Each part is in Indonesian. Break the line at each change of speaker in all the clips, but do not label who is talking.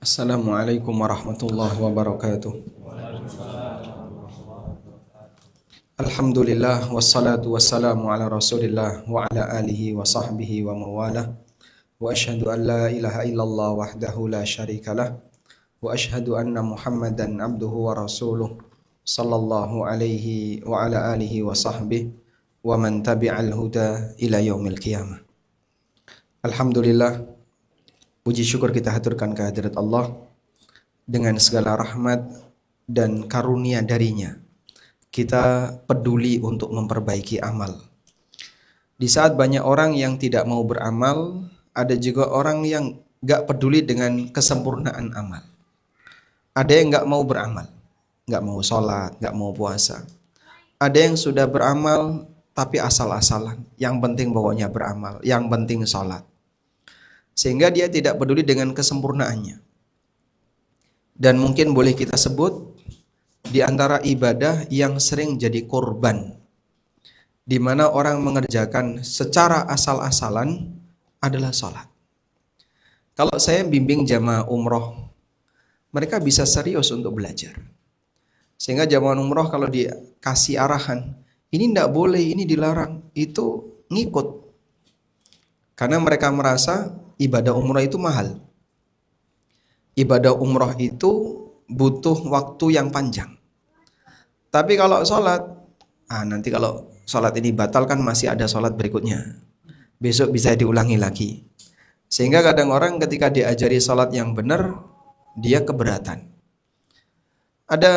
Assalamualaikum warahmatullahi wabarakatuh. Alhamdulillah wassalatu wassalamu ala Rasulillah wa ala alihi wa sahbihi wa mawalah. Wa asyhadu an la ilaha illallah wahdahu la syarikalah wa asyhadu anna Muhammadan abduhu wa rasuluh sallallahu alaihi wa ala alihi wa sahbihi wa man tabi'al huda ila yaumil qiyamah. Alhamdulillah, puji syukur kita haturkan kehadirat Allah dengan segala rahmat dan karunia darinya. Kita peduli untuk memperbaiki amal. Di saat banyak orang yang tidak mau beramal, ada juga orang yang gak peduli dengan kesempurnaan amal. Ada yang gak mau beramal, gak mau sholat, gak mau puasa. Ada yang sudah beramal tapi asal-asalan. Yang penting pokoknya beramal, yang penting sholat. Sehingga dia tidak peduli dengan kesempurnaannya. Dan mungkin boleh kita sebut di antara ibadah yang sering jadi korban, di mana orang mengerjakan secara asal-asalan adalah sholat. Kalau saya bimbing jamaah umroh, mereka bisa serius untuk belajar. Sehingga jamaah umroh kalau dikasih arahan, ini tidak boleh, ini dilarang, itu ngikut. Karena mereka merasa ibadah umroh itu mahal. Ibadah umroh itu butuh waktu yang panjang. Tapi kalau sholat, nanti kalau sholat ini batal kan masih ada sholat berikutnya. Besok bisa diulangi lagi. Sehingga kadang orang ketika diajari sholat yang benar, dia keberatan. Ada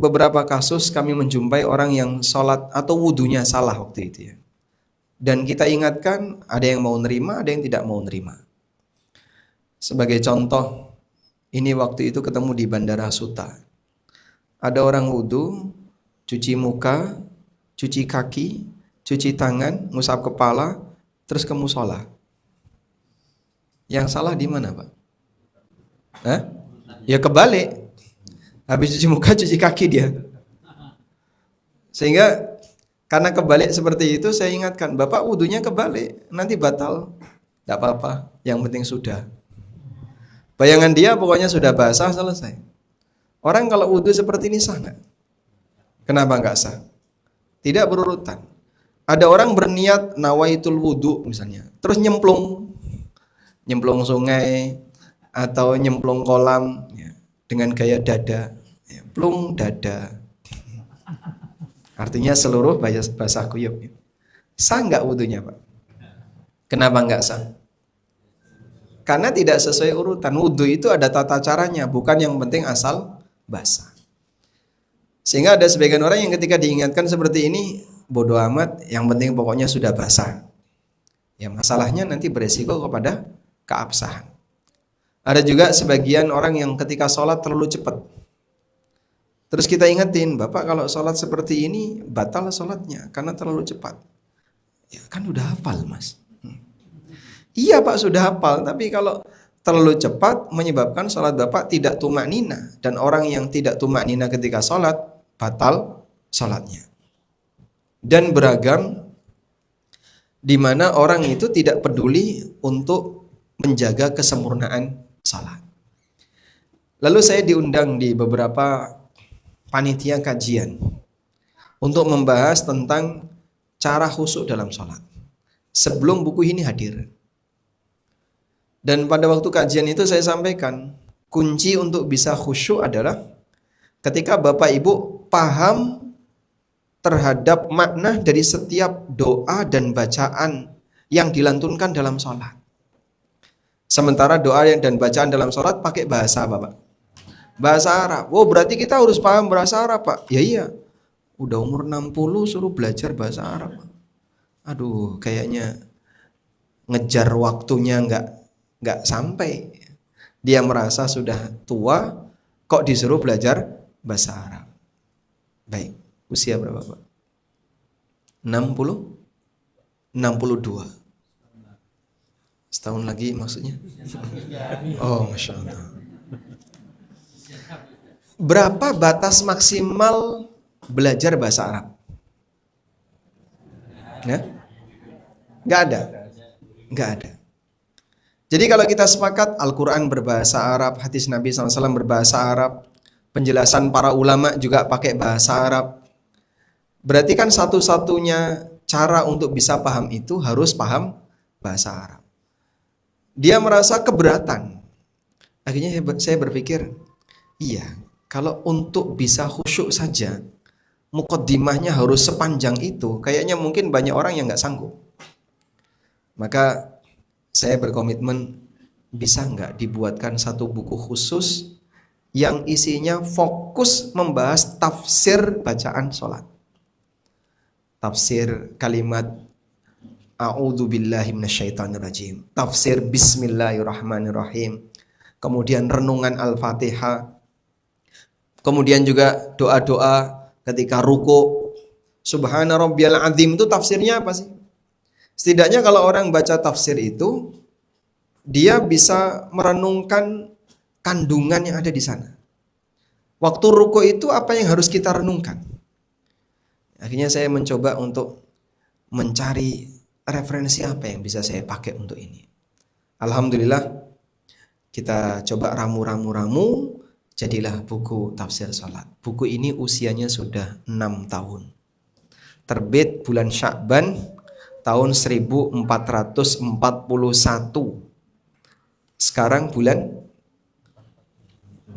beberapa kasus kami menjumpai orang yang sholat atau wudunya salah waktu itu ya. Dan kita ingatkan, ada yang mau nerima, ada yang tidak mau nerima. Sebagai contoh, ini waktu itu ketemu di Bandara Suta. Ada orang wudu, cuci muka, cuci kaki, cuci tangan, ngusap kepala, terus ke musola. Yang salah di mana, Pak? Ya kebalik. Habis cuci muka, cuci kaki dia. Sehingga karena kebalik seperti itu, saya ingatkan, Bapak wudunya kebalik, nanti batal. Tidak apa-apa, yang penting sudah. Bayangan dia pokoknya sudah basah, selesai. Orang kalau wudu seperti ini sah nggak? Kenapa nggak sah? Tidak berurutan. Ada orang berniat nawaitul wudu misalnya, terus nyemplung sungai atau nyemplung kolam ya, dengan gaya dada, ya, plung dada. Artinya seluruh basah kuyup. Sah nggak wudunya, Pak? Kenapa nggak sah? Karena tidak sesuai urutan. Wudu itu ada tata caranya, bukan yang penting asal basah. Sehingga ada sebagian orang yang ketika diingatkan seperti ini, bodoh amat, yang penting pokoknya sudah basah. Ya, masalahnya nanti beresiko kepada keabsahan. Ada juga sebagian orang yang ketika sholat terlalu cepat. Terus kita ingetin, Bapak kalau sholat seperti ini batal sholatnya karena terlalu cepat. Ya kan udah hafal, Mas. Iya Pak, sudah hafal, tapi kalau terlalu cepat menyebabkan sholat Bapak tidak tumak nina. Dan orang yang tidak tumak nina ketika sholat, batal sholatnya. Dan beragam, di mana orang itu tidak peduli untuk menjaga kesempurnaan sholat. Lalu saya diundang di beberapa panitia kajian untuk membahas tentang cara khusyuk dalam sholat. Sebelum buku ini hadir. Dan pada waktu kajian itu saya sampaikan, kunci untuk bisa khusyuk adalah ketika Bapak Ibu paham terhadap makna dari setiap doa dan bacaan yang dilantunkan dalam sholat. Sementara doa dan bacaan dalam sholat pakai bahasa apa, Pak? Bahasa Arab. Oh berarti kita harus paham bahasa Arab, Pak? Ya iya. Udah umur 60 suruh belajar bahasa Arab. Aduh, kayaknya ngejar waktunya nggak sampai. Dia merasa sudah tua, kok disuruh belajar bahasa Arab. Baik, usia berapa Pak? 60? 62. Setahun lagi maksudnya? Oh, Masya Allah. Berapa batas maksimal belajar bahasa Arab? Ya? Nggak ada. Jadi kalau kita sepakat Al-Quran berbahasa Arab, hadis Nabi SAW berbahasa Arab, penjelasan para ulama juga pakai bahasa Arab, berarti kan satu-satunya cara untuk bisa paham itu harus paham bahasa Arab. Dia merasa keberatan. Akhirnya saya berpikir, iya, kalau untuk bisa khusyuk saja, mukaddimahnya harus sepanjang itu, kayaknya mungkin banyak orang yang nggak sanggup. Maka saya berkomitmen, bisa nggak dibuatkan satu buku khusus yang isinya fokus membahas tafsir bacaan sholat. Tafsir kalimat A'udzubillahi minasyaitonirrajim, tafsir Bismillahirrahmanirrahim, kemudian renungan Al-Fatihah, kemudian juga doa-doa ketika ruku. Subhana rabbiyal azim itu tafsirnya apa sih? Setidaknya kalau orang baca tafsir itu, dia bisa merenungkan kandungan yang ada di sana. Waktu ruku itu apa yang harus kita renungkan? Akhirnya saya mencoba untuk mencari referensi apa yang bisa saya pakai untuk ini. Alhamdulillah, kita coba ramu, jadilah buku tafsir salat. Buku ini usianya sudah 6 tahun. Terbit bulan Sya'ban tahun 1441. Sekarang bulan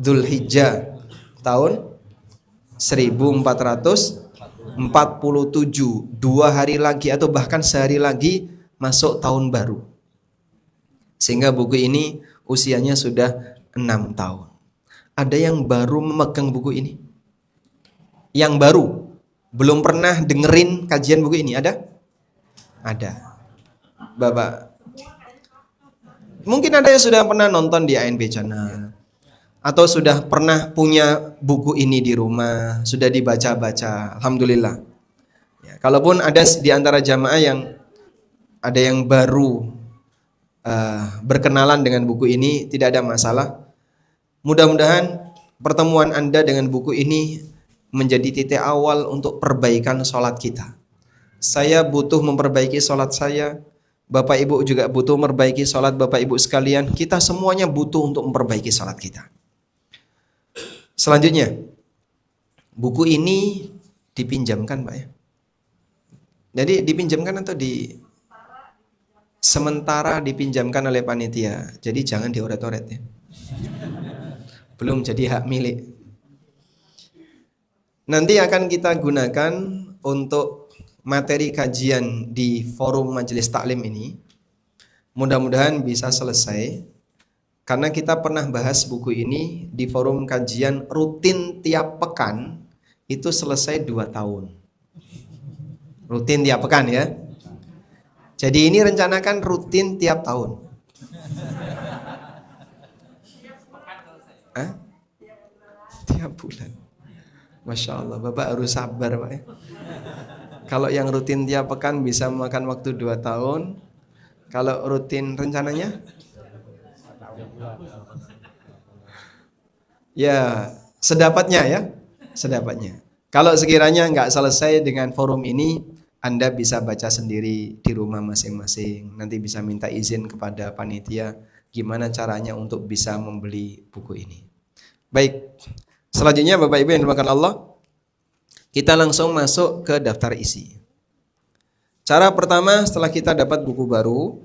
Dzulhijjah tahun 1447. 2 hari lagi atau bahkan sehari lagi masuk tahun baru. Sehingga buku ini usianya sudah 6 tahun. Ada yang baru memegang buku ini? Yang baru? Belum pernah dengerin kajian buku ini? Ada? Ada. Bapak. Mungkin ada yang sudah pernah nonton di ANB Channel. Atau sudah pernah punya buku ini di rumah, sudah dibaca-baca. Alhamdulillah. Ya, kalaupun ada di antara jamaah yang ada yang baru berkenalan dengan buku ini, tidak ada masalah. Mudah-mudahan pertemuan Anda dengan buku ini menjadi titik awal untuk perbaikan sholat kita. Saya butuh memperbaiki sholat saya, Bapak Ibu juga butuh memperbaiki sholat Bapak Ibu sekalian. Kita semuanya butuh untuk memperbaiki sholat kita. Selanjutnya, buku ini dipinjamkan Pak ya. Jadi dipinjamkan atau sementara dipinjamkan oleh panitia. Jadi jangan dioret-oret ya. Belum jadi hak milik. Nanti akan kita gunakan untuk materi kajian di forum majelis taklim ini. Mudah-mudahan bisa selesai. Karena kita pernah bahas buku ini di forum kajian rutin tiap pekan, itu selesai 2 tahun. Rutin tiap pekan ya. Jadi ini rencanakan rutin tiap tahun. Hah? Tiap bulan. Masya Allah, Bapak harus sabar Pak ya. Kalau yang rutin tiap pekan bisa memakan waktu 2 tahun. Kalau rutin rencananya? Ya, sedapatnya ya. Sedapatnya. Kalau sekiranya nggak selesai dengan forum ini, Anda bisa baca sendiri di rumah masing-masing. Nanti bisa minta izin kepada panitia gimana caranya untuk bisa membeli buku ini. Baik, selanjutnya Bapak Ibu yang dimakan Allah, kita langsung masuk ke daftar isi. Cara pertama setelah kita dapat buku baru,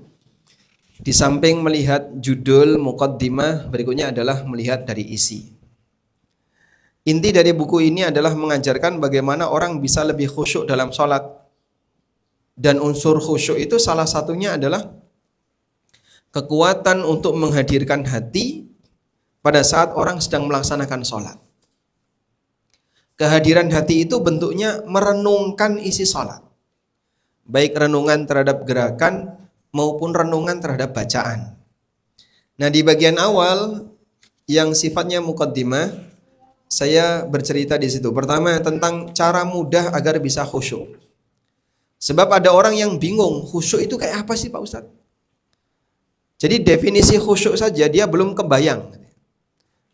di samping melihat judul muqaddimah, berikutnya adalah melihat dari isi. Inti dari buku ini adalah mengajarkan bagaimana orang bisa lebih khusyuk dalam sholat. Dan unsur khusyuk itu salah satunya adalah kekuatan untuk menghadirkan hati pada saat orang sedang melaksanakan sholat. Kehadiran hati itu bentuknya merenungkan isi sholat. Baik renungan terhadap gerakan maupun renungan terhadap bacaan. Nah, di bagian awal yang sifatnya muqaddimah, saya bercerita di situ. Pertama tentang cara mudah agar bisa khusyuk. Sebab ada orang yang bingung, khusyuk itu kayak apa sih Pak Ustadz? Jadi definisi khusyuk saja dia belum kebayang.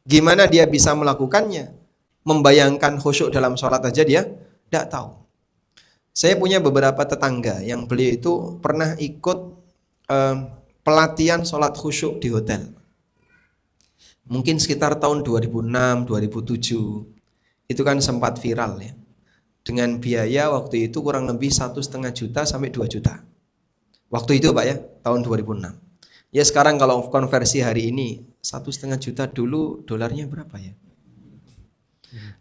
Gimana dia bisa melakukannya? Membayangkan khusyuk dalam sholat aja dia tidak tahu. Saya punya beberapa tetangga yang beliau itu pernah ikut pelatihan sholat khusyuk di hotel. Mungkin sekitar tahun 2006, 2007 itu kan sempat viral ya. Dengan biaya waktu itu kurang lebih 1,5 juta sampai 2 juta. Waktu itu Pak ya, tahun 2006. Ya sekarang kalau konversi hari ini 1,5 juta dulu dolarnya berapa ya?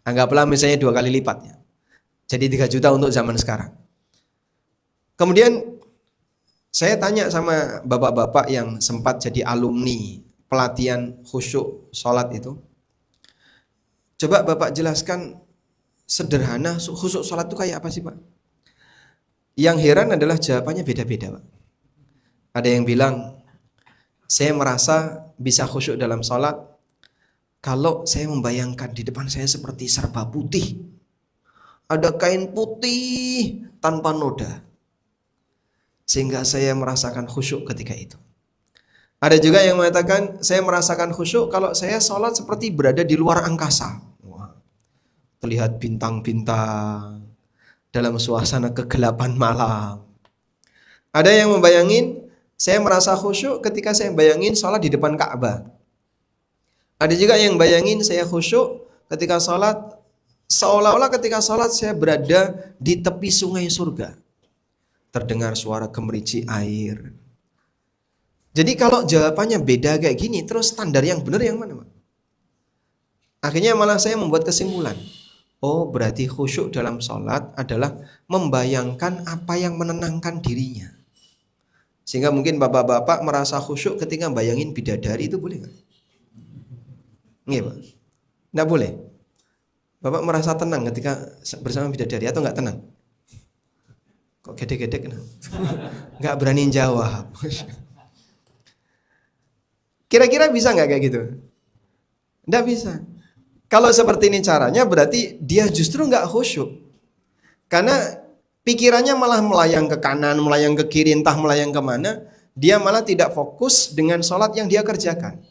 Anggaplah misalnya 2 kali lipat ya. Jadi 3 juta untuk zaman sekarang. Kemudian saya tanya sama bapak-bapak yang sempat jadi alumni pelatihan khusyuk sholat itu. Coba Bapak jelaskan sederhana khusyuk sholat itu kayak apa sih Pak? Yang heran adalah jawabannya beda-beda Pak. Ada yang bilang, saya merasa bisa khusyuk dalam sholat kalau saya membayangkan di depan saya seperti serba putih. Ada kain putih tanpa noda. Sehingga saya merasakan khusyuk ketika itu. Ada juga yang mengatakan, saya merasakan khusyuk kalau saya sholat seperti berada di luar angkasa. Wah, terlihat bintang-bintang dalam suasana kegelapan malam. Ada yang membayangin, saya merasa khusyuk ketika saya bayangin sholat di depan Ka'bah. Ada juga yang bayangin saya khusyuk ketika sholat, seolah-olah ketika sholat saya berada di tepi sungai surga. Terdengar suara gemericik air. Jadi kalau jawabannya beda kayak gini, terus standar yang benar yang mana Pak? Akhirnya malah saya membuat kesimpulan. Oh berarti khusyuk dalam sholat adalah membayangkan apa yang menenangkan dirinya. Sehingga mungkin bapak-bapak merasa khusyuk ketika bayangin bidadari, itu boleh nggak? Nggak Pak? Nggak boleh? Bapak merasa tenang ketika bersama bidadari atau nggak tenang? Kok gede-gede kenapa? Nggak berani jawab. Kira-kira bisa nggak kayak gitu? Nggak bisa. Kalau seperti ini caranya berarti dia justru nggak khusyuk. Karena pikirannya malah melayang ke kanan, melayang ke kiri, entah melayang kemana. Dia malah tidak fokus dengan sholat yang dia kerjakan.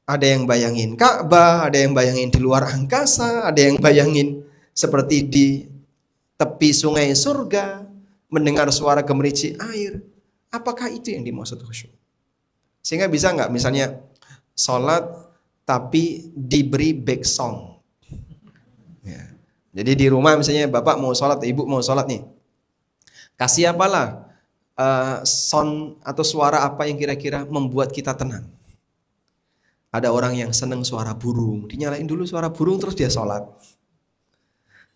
Ada yang bayangin Ka'bah, ada yang bayangin di luar angkasa, ada yang bayangin seperti di tepi sungai surga, mendengar suara gemericik air. Apakah itu yang dimaksud khusyuk? Sehingga bisa nggak misalnya sholat tapi diberi back song. Ya. Jadi di rumah misalnya bapak mau sholat, ibu mau sholat nih. Kasih apalah sound atau suara apa yang kira-kira membuat kita tenang. Ada orang yang seneng suara burung, dinyalain dulu suara burung terus dia sholat.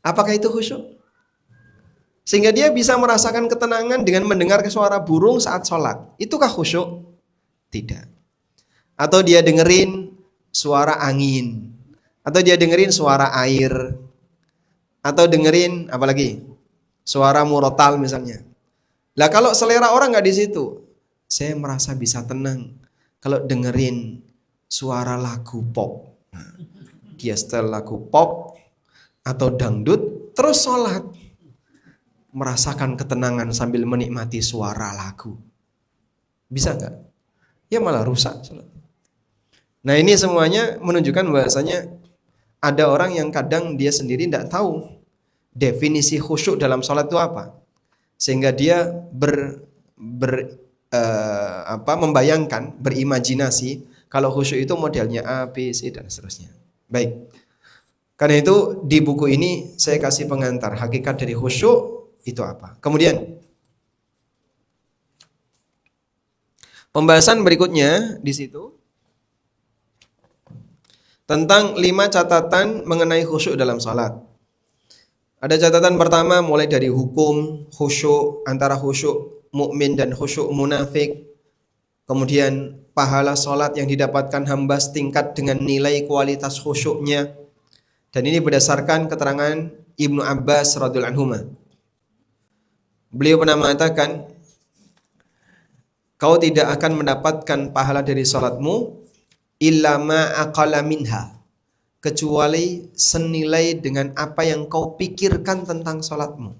Apakah itu khusyuk? Sehingga dia bisa merasakan ketenangan dengan mendengar suara burung saat sholat. Itukah khusyuk? Tidak. Atau dia dengerin suara angin, atau dia dengerin suara air, atau dengerin apalagi suara murotal misalnya. Lah kalau selera orang nggak di situ, saya merasa bisa tenang kalau dengerin suara lagu pop. Dia setel lagu pop atau dangdut terus sholat, merasakan ketenangan sambil menikmati suara lagu. Bisa nggak? Ya malah rusak sholat. Nah ini semuanya menunjukkan bahwasanya ada orang yang kadang dia sendiri tidak tahu definisi khusyuk dalam sholat itu apa, sehingga dia membayangkan, berimajinasi kalau khusyuk itu modelnya A, B, C dan seterusnya. Baik. Karena itu di buku ini saya kasih pengantar hakikat dari khusyuk itu apa. Kemudian pembahasan berikutnya di situ tentang 5 catatan mengenai khusyuk dalam salat. Ada catatan pertama mulai dari hukum khusyuk, antara khusyuk mukmin dan khusyuk munafik. Kemudian pahala salat yang didapatkan hamba setingkat dengan nilai kualitas khusyuknya. Dan ini berdasarkan keterangan Ibnu Abbas radhiyallahu anhu. Beliau pernah mengatakan, kau tidak akan mendapatkan pahala dari salatmu illa ma aqala minha, kecuali senilai dengan apa yang kau pikirkan tentang salatmu.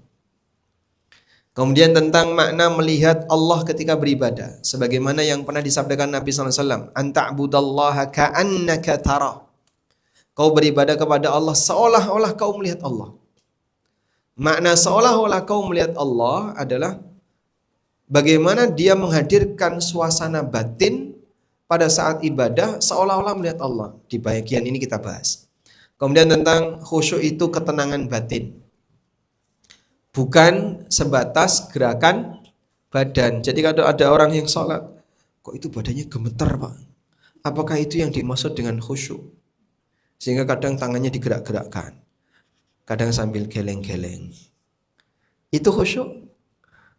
Kemudian tentang makna melihat Allah ketika beribadah, sebagaimana yang pernah disabdakan Nabi SAW, anta'budallaha ka'annaka tarah, kau beribadah kepada Allah seolah-olah kau melihat Allah. Makna seolah-olah kau melihat Allah adalah Bagaimana dia menghadirkan suasana batin pada saat ibadah seolah-olah melihat Allah. Di bagian ini kita bahas. Kemudian tentang khusyuk itu ketenangan batin. Bukan sebatas gerakan badan. Jadi kalau ada orang yang sholat, kok itu badannya gemeter Pak? Apakah itu yang dimaksud dengan khusyuk? Sehingga kadang tangannya digerak-gerakkan. Kadang sambil geleng-geleng. Itu khusyuk.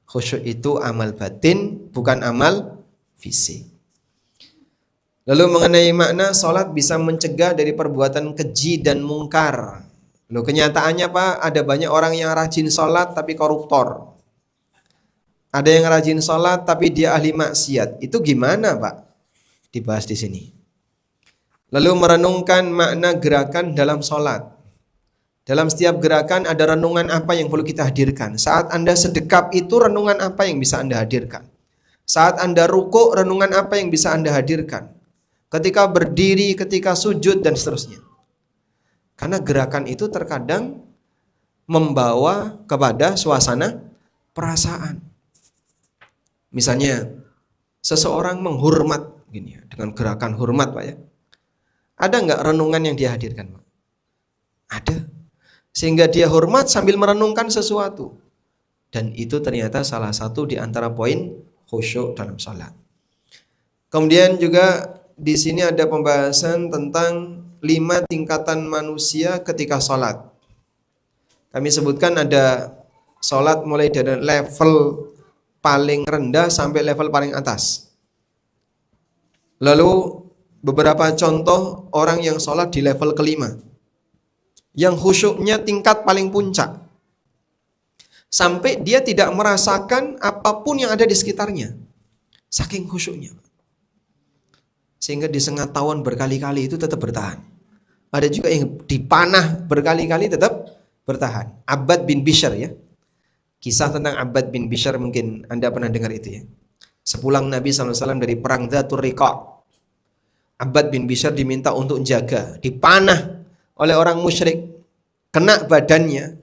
Khusyuk itu amal batin, bukan amal fisik. Lalu mengenai makna sholat bisa mencegah dari perbuatan keji dan mungkar. Loh, kenyataannya Pak, ada banyak orang yang rajin sholat tapi koruptor. Ada yang rajin sholat tapi dia ahli maksiat. Itu gimana Pak? Dibahas di sini. Lalu merenungkan makna gerakan dalam sholat. Dalam setiap gerakan ada renungan apa yang perlu kita hadirkan. Saat Anda sedekap itu renungan apa yang bisa Anda hadirkan. Saat Anda rukuk renungan apa yang bisa Anda hadirkan. Ketika berdiri, ketika sujud dan seterusnya. Karena gerakan itu terkadang membawa kepada suasana perasaan. Misalnya seseorang menghormat gini ya, dengan gerakan hormat Pak ya. Ada nggak renungan yang dia hadirkan Pak? Ada. Sehingga dia hormat sambil merenungkan sesuatu. Dan itu ternyata salah satu di antara poin khusyuk dalam salat. Kemudian juga di sini ada pembahasan tentang 5 tingkatan manusia ketika salat. Kami sebutkan ada salat mulai dari level paling rendah sampai level paling atas. Lalu beberapa contoh orang yang salat di level kelima. Yang khusyuknya tingkat paling puncak. Sampai dia tidak merasakan apapun yang ada di sekitarnya. Saking khusyuknya. Sehingga disengat-tauan berkali-kali itu tetap bertahan. Ada juga yang dipanah berkali-kali tetap bertahan. Abbad bin Bishr ya. Kisah tentang Abbad bin Bishr mungkin Anda pernah dengar itu ya. Sepulang Nabi SAW dari perang Dzatur Riqa', Abbad bin Bishr diminta untuk jaga. Dipanah oleh orang musyrik. Kena badannya.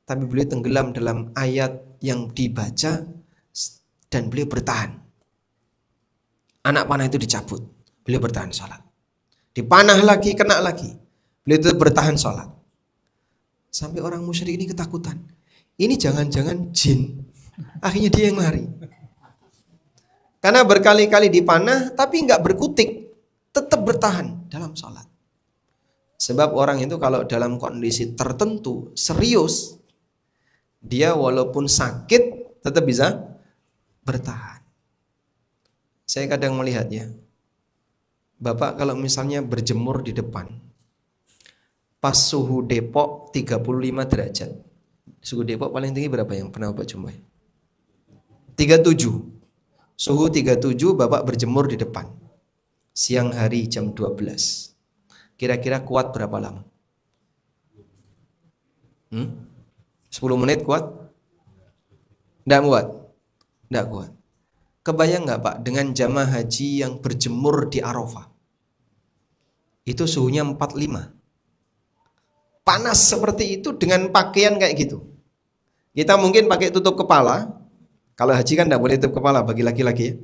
Tapi beliau tenggelam dalam ayat yang dibaca dan beliau bertahan. Anak panah itu dicabut. Beliau bertahan sholat. Dipanah lagi, kena lagi. Beliau itu bertahan sholat. Sampai orang musyrik ini ketakutan. Ini jangan-jangan jin. Akhirnya dia yang lari. Karena berkali-kali dipanah, tapi nggak berkutik. Tetap bertahan dalam sholat. Sebab orang itu kalau dalam kondisi tertentu, serius, dia walaupun sakit, tetap bisa bertahan. Saya kadang melihat ya, Bapak kalau misalnya berjemur di depan, pas suhu Depok 35 derajat. Suhu Depok paling tinggi berapa yang pernah Bapak jumpai? 37. Suhu 37 Bapak berjemur di depan. Siang hari jam 12. Kira-kira kuat berapa lama? 10 menit kuat? Nggak kuat? Nggak kuat. Kebayang nggak Pak dengan jamaah haji yang berjemur di Arafah? Itu suhunya 45. Panas seperti itu dengan pakaian kayak gitu. Kita mungkin pakai tutup kepala. Kalau haji kan nggak boleh tutup kepala bagi laki-laki ya.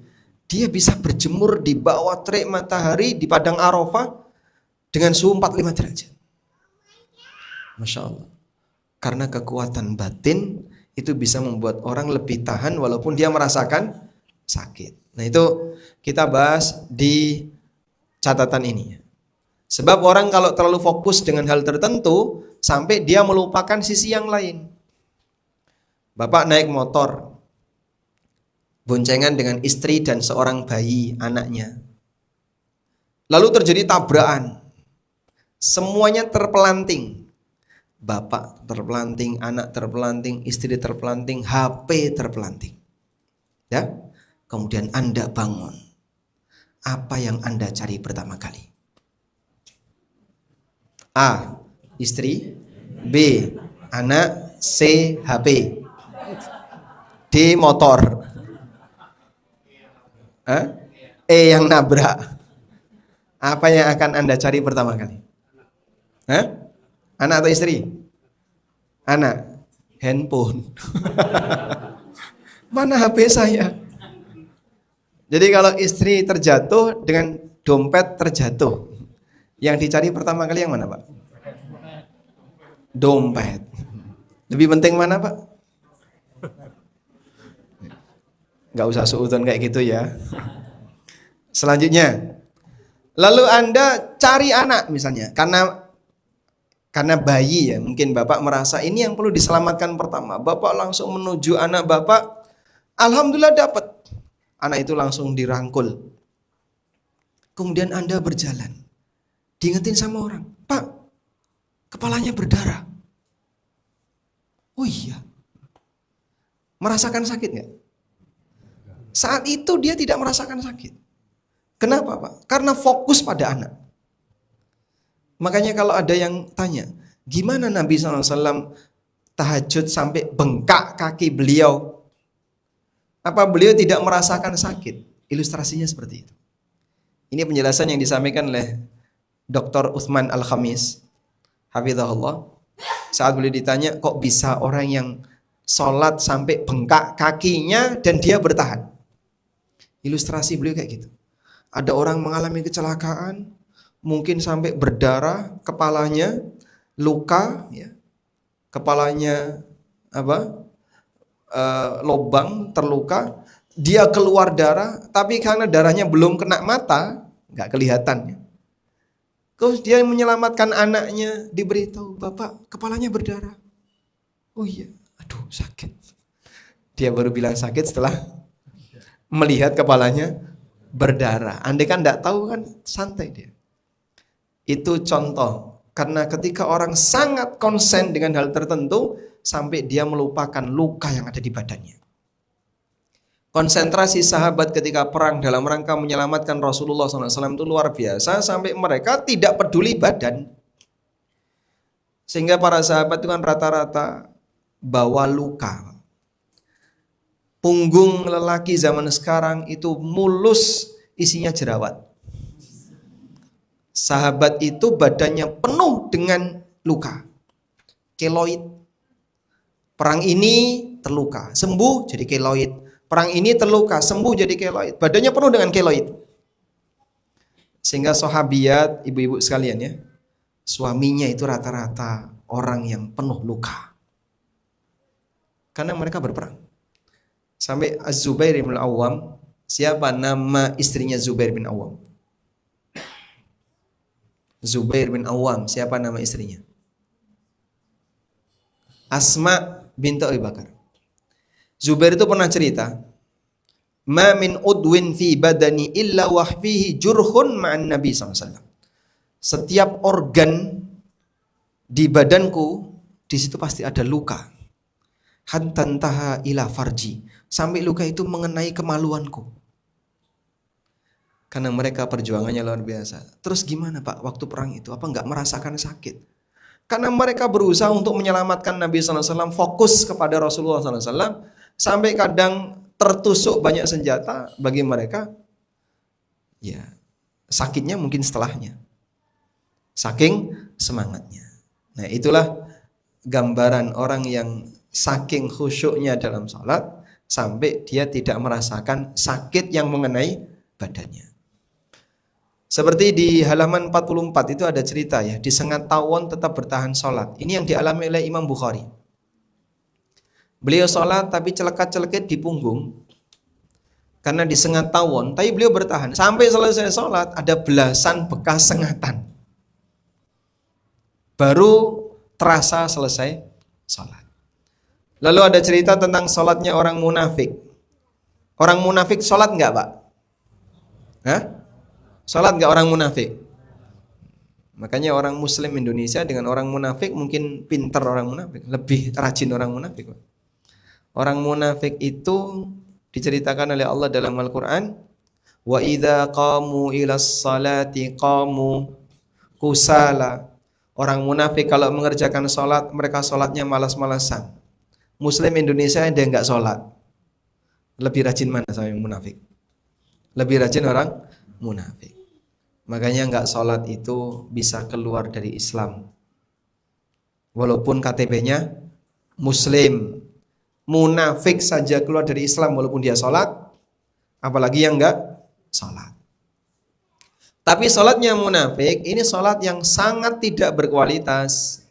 Dia bisa berjemur di bawah terik matahari di padang Arafah dengan suhu 45 derajat. Masya Allah. Karena kekuatan batin itu bisa membuat orang lebih tahan walaupun dia merasakan sakit. Nah itu kita bahas di catatan ini. Sebab orang kalau terlalu fokus dengan hal tertentu sampai dia melupakan sisi yang lain. Bapak naik motor, boncengan dengan istri dan seorang bayi anaknya. Lalu terjadi tabrakan. Semuanya terpelanting. Bapak terpelanting, anak terpelanting, istri terpelanting, HP terpelanting. Ya? Kemudian Anda bangun. Apa yang Anda cari pertama kali? A. Istri. B. Anak. C. HP. D. Motor. E. Yang nabrak. Apa yang akan Anda cari pertama kali? Anak atau istri? Anak. Handphone. Mana HP saya? Jadi kalau istri terjatuh dengan dompet terjatuh, yang dicari pertama kali yang mana, Pak? Dompet. Lebih penting mana, Pak? Nggak usah suudon kayak gitu ya. Selanjutnya, lalu Anda cari anak misalnya, karena bayi ya, mungkin Bapak merasa ini yang perlu diselamatkan pertama. Bapak langsung menuju anak Bapak, alhamdulillah dapat. Anak itu langsung dirangkul. Kemudian Anda berjalan, diingetin sama orang, Pak, kepalanya berdarah. Oh iya, merasakan sakit nggak? Saat itu dia tidak merasakan sakit. Kenapa, Pak? Karena fokus pada anak. Makanya kalau ada yang tanya, gimana Nabi SAW tahajud sampai bengkak kaki beliau? Apa beliau tidak merasakan sakit? Ilustrasinya seperti itu. Ini penjelasan yang disampaikan oleh Dr. Utsman Al-Khamis, hafizahullah. Saat beliau ditanya, kok bisa orang yang sholat sampai bengkak kakinya dan dia bertahan? Ilustrasi beliau kayak gitu. Ada orang mengalami kecelakaan, mungkin sampai berdarah, kepalanya luka, ya. Kepalanya lobang, terluka, dia keluar darah, tapi karena darahnya belum kena mata, nggak kelihatan. Terus dia menyelamatkan anaknya, diberitahu, Bapak kepalanya berdarah. Oh iya, aduh sakit. Dia baru bilang sakit setelah melihat kepalanya berdarah. Andai kan nggak tahu kan santai dia. Itu contoh. Karena ketika orang sangat konsen dengan hal tertentu, sampai dia melupakan luka yang ada di badannya. Konsentrasi sahabat ketika perang dalam rangka menyelamatkan Rasulullah SAW itu luar biasa, sampai mereka tidak peduli badan. Sehingga para sahabat itu kan rata-rata bawa luka. Punggung lelaki zaman sekarang itu mulus, isinya jerawat. Sahabat itu badannya penuh dengan luka, keloid. Perang ini terluka, sembuh jadi keloid. Perang ini terluka, sembuh jadi keloid. Badannya penuh dengan keloid. Sehingga sahabiat, ibu-ibu sekalian ya, suaminya itu rata-rata orang yang penuh luka. Karena mereka berperang. Sampai Az-Zubair bin Awam, siapa nama istrinya Zubair bin Awam? Zubair bin Awam, siapa nama istrinya? Asma binti Abi Bakar. Zubair itu pernah cerita, "Ma min udwin fi badani illa wahfihi jurhun ma'an Nabi SAW." Setiap organ di badanku, di situ pasti ada luka. Hantantaha ila farji, sampai luka itu mengenai kemaluanku. Karena mereka perjuangannya luar biasa. Terus gimana Pak waktu perang itu? Apa nggak merasakan sakit? Karena mereka berusaha untuk menyelamatkan Nabi SAW, fokus kepada Rasulullah SAW, sampai kadang tertusuk banyak senjata bagi mereka. Ya, sakitnya mungkin setelahnya. Saking semangatnya. Nah, itulah gambaran orang yang saking khusyuknya dalam sholat, sampai dia tidak merasakan sakit yang mengenai badannya. Seperti di halaman 44 itu ada cerita ya, disengat tawon tetap bertahan sholat. Ini yang dialami oleh Imam Bukhari. Beliau sholat tapi celekat-celekit di punggung, karena disengat tawon, tapi beliau bertahan. Sampai selesai sholat ada belasan bekas sengatan. Baru terasa selesai sholat. Lalu ada cerita tentang sholatnya orang munafik. Orang munafik sholat nggak Pak? Hah? Sholat nggak orang munafik? Makanya orang Muslim Indonesia dengan orang munafik mungkin pintar orang munafik, lebih rajin orang munafik. Orang munafik itu diceritakan oleh Allah dalam Al-Quran, wa idza qamu ilas salati qamu kusala. Orang munafik kalau mengerjakan sholat, mereka sholatnya malas-malasan. Muslim Indonesia dia nggak sholat. Lebih rajin mana sama yang munafik? Lebih rajin orang munafik. Makanya nggak sholat itu bisa keluar dari Islam. Walaupun KTP-nya Muslim. Munafik saja keluar dari Islam walaupun dia sholat, apalagi yang enggak sholat. Tapi sholatnya munafik ini sholat yang sangat tidak berkualitas.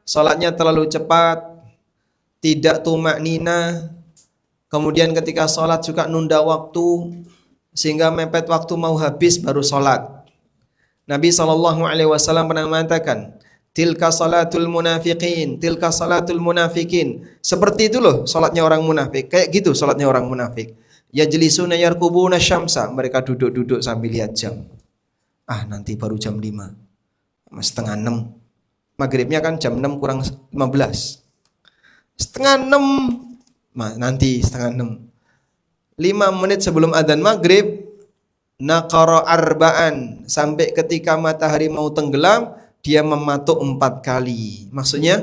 Sholatnya terlalu cepat, tidak tumak nina, kemudian ketika sholat juga nunda waktu, sehingga mepet waktu mau habis baru sholat. Nabi SAW pernah mengatakan, tilka salatul munafiqin, tilka salatul munafikin. Seperti itu loh sholatnya orang munafik. Kayak gitu sholatnya orang munafik. Yajlisuna yarkubuna syamsa, mereka duduk-duduk sambil lihat jam. Nanti baru jam 5, setengah 6. Maghribnya kan jam 6 kurang 15. Setengah 6, nanti setengah 6. 5 menit sebelum adzan maghrib, naqara arba'an, sampai ketika matahari mau tenggelam, dia mematuk 4 kali. Maksudnya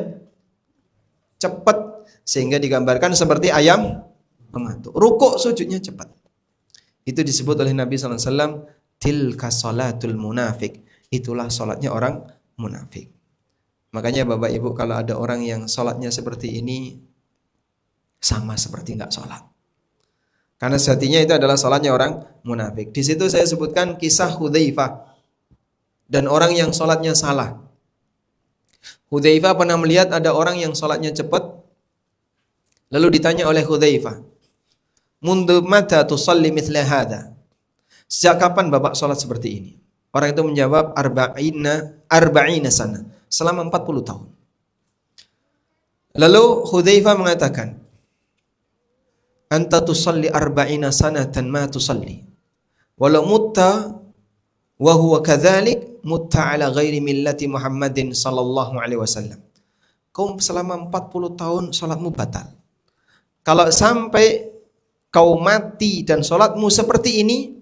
cepat, sehingga digambarkan seperti ayam mematuk. Rukuk sujudnya cepat. Itu disebut oleh Nabi SAW, tilka salatul munafik. Itulah salatnya orang munafik. Makanya Bapak Ibu, kalau ada orang yang sholatnya seperti ini, sama seperti nggak sholat. Karena sejatinya itu adalah sholatnya orang munafik. Di situ saya sebutkan kisah Hudzaifah dan orang yang sholatnya salah. Hudzaifah pernah melihat ada orang yang sholatnya cepat, lalu ditanya oleh Hudzaifah, mundu mata tusalli mithla hadha? Sejak kapan Bapak sholat seperti ini? Orang itu menjawab, arba'ina sana, selama 40 tahun. Lalu Hudzaifah mengatakan, anta tusalli arba'ina sanatan ma tusalli, walau mutta wa huwa kadzalik mutta ala ghairi millati Muhammadin sallallahu alaihi wasallam. Kau selama 40 tahun salatmu batal. Kalau sampai kau mati dan salatmu seperti ini,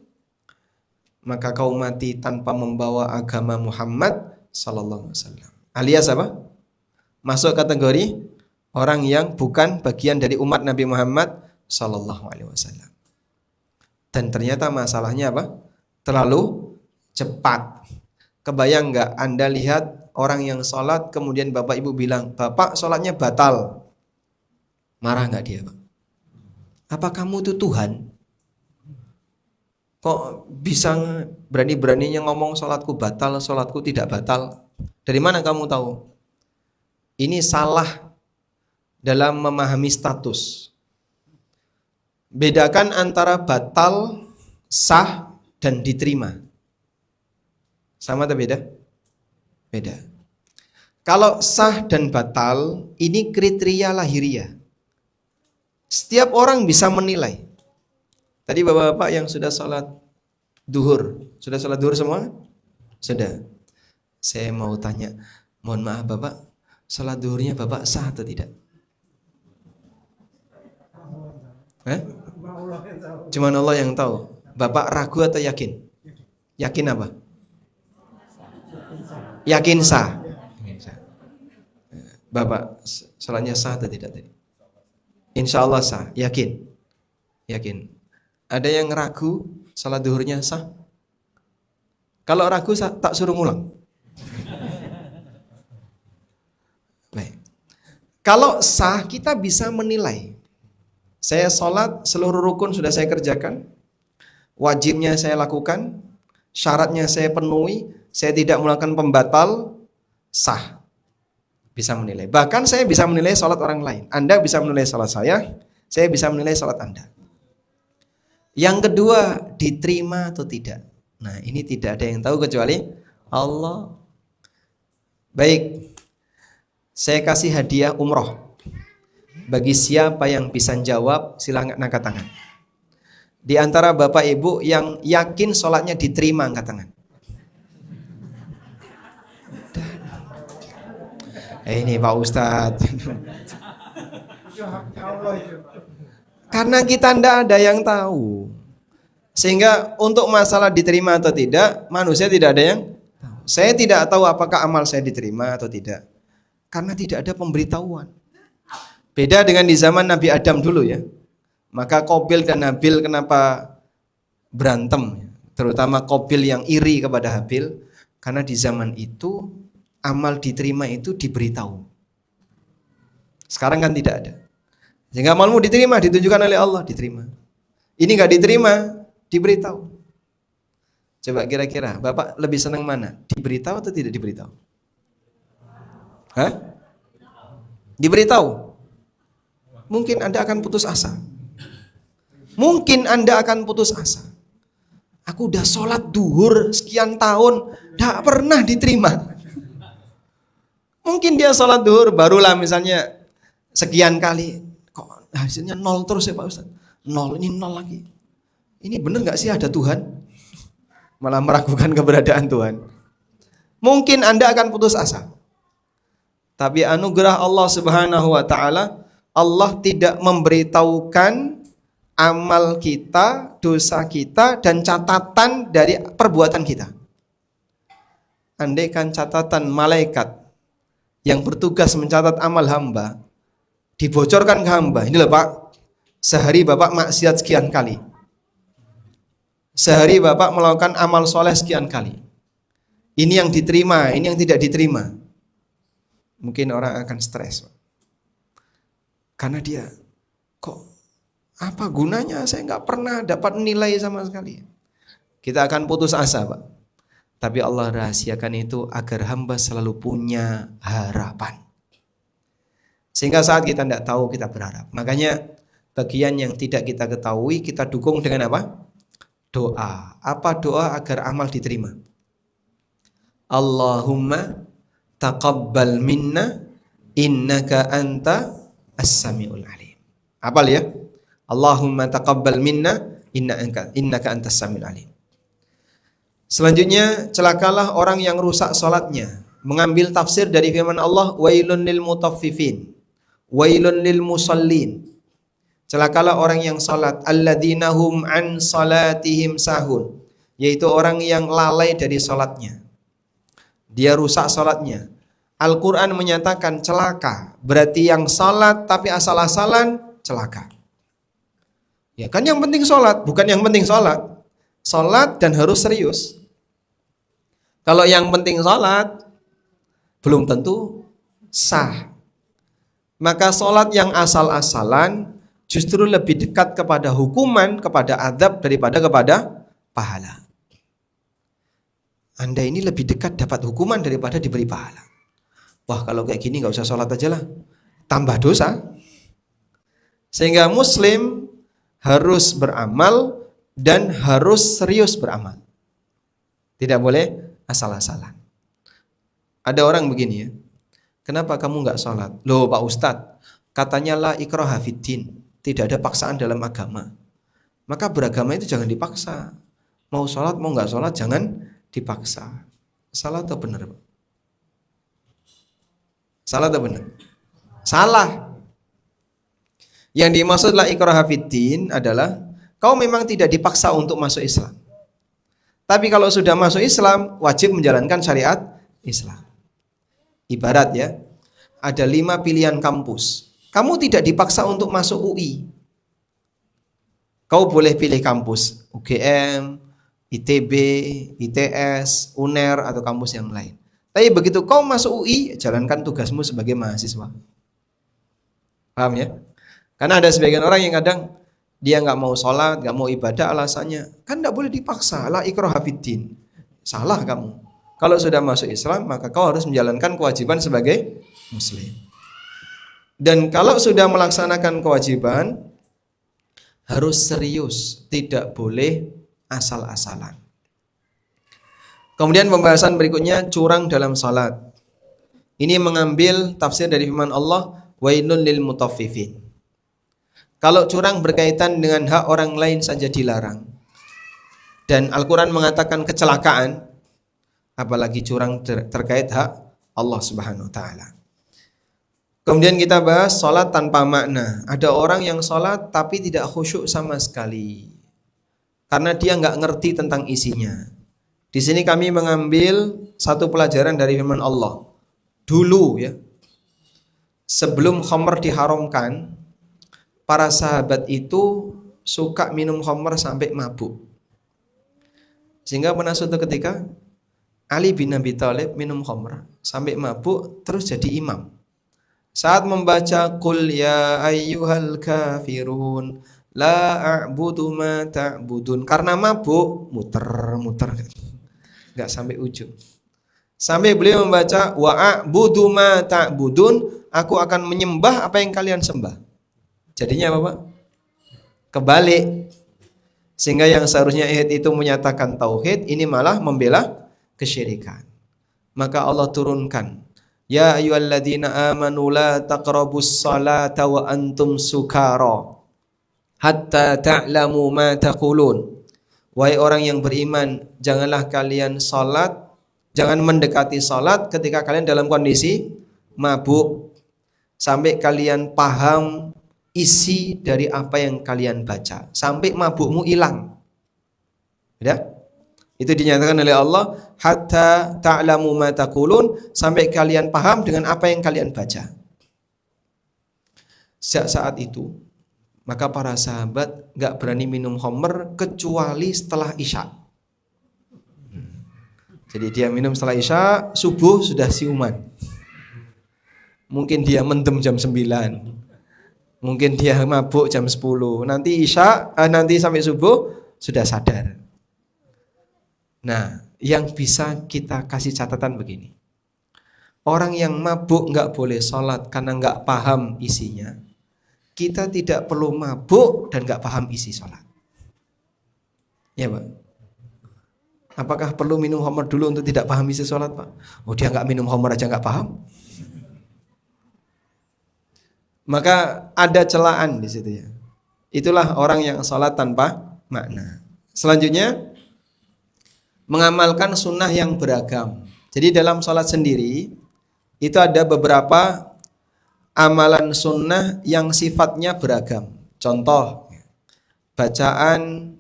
maka kau mati tanpa membawa agama Muhammad sallallahu alaihi wasallam. Alias apa? Masuk kategori orang yang bukan bagian dari umat Nabi Muhammad sallallahu alaihi wasallam. Dan ternyata masalahnya apa? Terlalu cepat. Kebayang nggak Anda lihat orang yang sholat, kemudian Bapak Ibu bilang, Bapak sholatnya batal. Marah nggak dia, Pak? Apa kamu itu Tuhan? Kok bisa berani-beraninya ngomong sholatku batal, sholatku tidak batal? Dari mana kamu tahu? Ini salah dalam memahami status. Bedakan antara batal, sah, dan diterima. Sama atau beda? Beda. Kalau sah dan batal, ini kriteria lahiriah. Setiap orang bisa menilai. Tadi bapak-bapak yang sudah sholat duhur, sudah sholat duhur semua? Sudah. Saya mau tanya, mohon maaf Bapak, sholat duhurnya Bapak sah atau tidak? Cuma Allah yang tahu. Bapak ragu atau yakin? Yakin apa? Yakin sah. Bapak sholatnya sah atau tidak tadi? Insya Allah sah. Yakin? Yakin. Ada yang ragu sholat duhurnya sah? Kalau ragu tak suruh ngulang. Baik. Kalau sah kita bisa menilai. Saya sholat, seluruh rukun sudah saya kerjakan, wajibnya saya lakukan, syaratnya saya penuhi, saya tidak melakukan pembatal, sah. Bisa menilai. Bahkan saya bisa menilai sholat orang lain. Anda bisa menilai sholat saya bisa menilai sholat Anda. Yang kedua, diterima atau tidak. Nah, ini tidak ada yang tahu kecuali Allah. Baik, saya kasih hadiah umroh. Bagi siapa yang bisa jawab, silakan angkat tangan. Di antara Bapak Ibu yang yakin sholatnya diterima, angkat tangan. Ini Pak Ustadz. Karena kita tidak ada yang tahu. Sehingga untuk masalah diterima atau tidak, manusia tidak ada yang tahu. Saya tidak tahu apakah amal saya diterima atau tidak. Karena tidak ada pemberitahuan. Beda dengan di zaman Nabi Adam dulu ya. Maka Qabil dan Habil kenapa berantem? Terutama Qabil yang iri kepada Habil. Karena di zaman itu amal diterima itu diberitahu. Sekarang kan tidak ada. Sehingga amalmu diterima, ditunjukkan oleh Allah, diterima. Ini nggak diterima, diberitahu. Coba kira-kira, Bapak lebih senang mana? Diberitahu atau tidak diberitahu? Hah? Diberitahu. Mungkin Anda akan putus asa. Mungkin Anda akan putus asa. Aku udah sholat duhur sekian tahun, gak pernah diterima. Mungkin dia sholat duhur, barulah misalnya sekian kali. Kok hasilnya nol terus ya Pak Ustaz? Nol, ini nol lagi. Ini bener gak sih ada Tuhan? Malah meragukan keberadaan Tuhan. Mungkin Anda akan putus asa. Tapi anugerah Allah Subhanahu wa ta'ala, Allah tidak memberitahukan amal kita, dosa kita, dan catatan dari perbuatan kita. Andaikan catatan malaikat yang bertugas mencatat amal hamba dibocorkan ke hamba, ini loh Pak, sehari Bapak maksiat sekian kali, sehari Bapak melakukan amal soleh sekian kali, ini yang diterima, ini yang tidak diterima. Mungkin orang akan stres, Pak. Karena dia, kok apa gunanya saya nggak pernah dapat nilai sama sekali. Kita akan putus asa Pak. Tapi Allah rahasiakan itu agar hamba selalu punya harapan. Sehingga saat kita tidak tahu kita berharap. Makanya bagian yang tidak kita ketahui kita dukung dengan apa? Doa. Apa doa agar amal diterima? Allahumma taqabbal minna innaka anta as-sami'ul alim. Hafal ya? Allahumma taqabbal minna innaka antas samiul alim. Selanjutnya, celakalah orang yang rusak salatnya. Mengambil tafsir dari firman Allah, wailun lil mutaffifin, wailun lil musallin. Celakalah orang yang salat, alladzina hum an salatihim sahun, yaitu orang yang lalai dari salatnya. Dia rusak salatnya. Al-Quran menyatakan celaka, berarti yang salat tapi asal-asalan celaka. Ya kan yang penting sholat, bukan yang penting sholat. Sholat dan harus serius. Kalau yang penting sholat, belum tentu sah. Maka sholat yang asal-asalan justru lebih dekat kepada hukuman, kepada adab daripada kepada pahala. Anda ini lebih dekat dapat hukuman daripada diberi pahala. Wah kalau kayak gini gak usah sholat aja lah, tambah dosa. Sehingga muslim harus beramal dan harus serius beramal. Tidak boleh asal-asalan. Ada orang begini ya, kenapa kamu gak sholat? Loh Pak Ustadz, katanya la ikraha fiddin, tidak ada paksaan dalam agama. Maka beragama itu jangan dipaksa. Mau sholat mau gak sholat jangan dipaksa. Salah atau benar Pak? Salah atau benar? Salah. Yang dimaksud la ikraha fiddin adalah kau memang tidak dipaksa untuk masuk Islam. Tapi kalau sudah masuk Islam, wajib menjalankan syariat Islam. Ibarat ya, ada 5 pilihan kampus. Kamu tidak dipaksa untuk masuk UI. Kau boleh pilih kampus UGM, ITB, ITS, UNER atau kampus yang lain. Tapi begitu kau masuk UI, jalankan tugasmu sebagai mahasiswa. Paham ya? Karena ada sebagian orang yang kadang dia nggak mau sholat, nggak mau ibadah, alasannya kan nggak boleh dipaksa, la ikraha fiddin. Salah kamu. Kalau sudah masuk Islam, maka kau harus menjalankan kewajiban sebagai muslim. Dan kalau sudah melaksanakan kewajiban, harus serius, tidak boleh asal-asalan. Kemudian pembahasan berikutnya, curang dalam salat. Ini mengambil tafsir dari firman Allah, wailun lil mutaffifin. Kalau curang berkaitan dengan hak orang lain saja dilarang. Dan Al-Quran mengatakan kecelakaan, apalagi curang terkait hak Allah Subhanahu wa ta'ala. Kemudian kita bahas sholat tanpa makna. Ada orang yang sholat tapi tidak khusyuk sama sekali, karena dia nggak ngerti tentang isinya. Di sini kami mengambil satu pelajaran dari firman Allah. Dulu ya, sebelum khamr diharamkan, para sahabat itu suka minum khamr sampai mabuk. Sehingga pernah suatu ketika Ali bin Abi Thalib minum khamr sampai mabuk terus jadi imam. Saat membaca qul ya ayyuhal kafirun la a'budu ma ta'budun, karena mabuk muter-muter enggak sampai ujung. Sampai beliau membaca wa a'budu ma ta'budun, aku akan menyembah apa yang kalian sembah. Jadinya apa, Pak? Kebalik. Sehingga yang seharusnya ayat itu menyatakan tauhid, ini malah membela kesyirikan. Maka Allah turunkan, ya ayyuhalladzina amanu la taqrabus salata wa antum sukara hatta ta'lamu ma taqulun. Wahai orang yang beriman, janganlah kalian salat, jangan mendekati salat ketika kalian dalam kondisi mabuk, sampai kalian paham isi dari apa yang kalian baca, sampai mabukmu hilang. Ya? Itu dinyatakan oleh Allah, hatta ta'lamu ma taqulun, sampai kalian paham dengan apa yang kalian baca. Sejak saat itu, maka para sahabat gak berani minum khamr kecuali setelah isya. Jadi dia minum setelah isya, subuh sudah siuman. Mungkin dia mendem jam 9. Mungkin dia mabuk jam 10. Nanti sampai subuh sudah sadar. Nah, yang bisa kita kasih catatan begini. Orang yang mabuk nggak boleh sholat karena nggak paham isinya. Kita tidak perlu mabuk dan nggak paham isi sholat. Ya, Pak. Apakah perlu minum khamr dulu untuk tidak paham isi sholat, Pak? Oh, dia nggak minum khamr aja nggak paham. Maka ada celaan di situ ya. Itulah orang yang sholat tanpa makna. Selanjutnya, mengamalkan sunnah yang beragam. Jadi dalam sholat sendiri itu ada beberapa amalan sunnah yang sifatnya beragam. Contoh, bacaan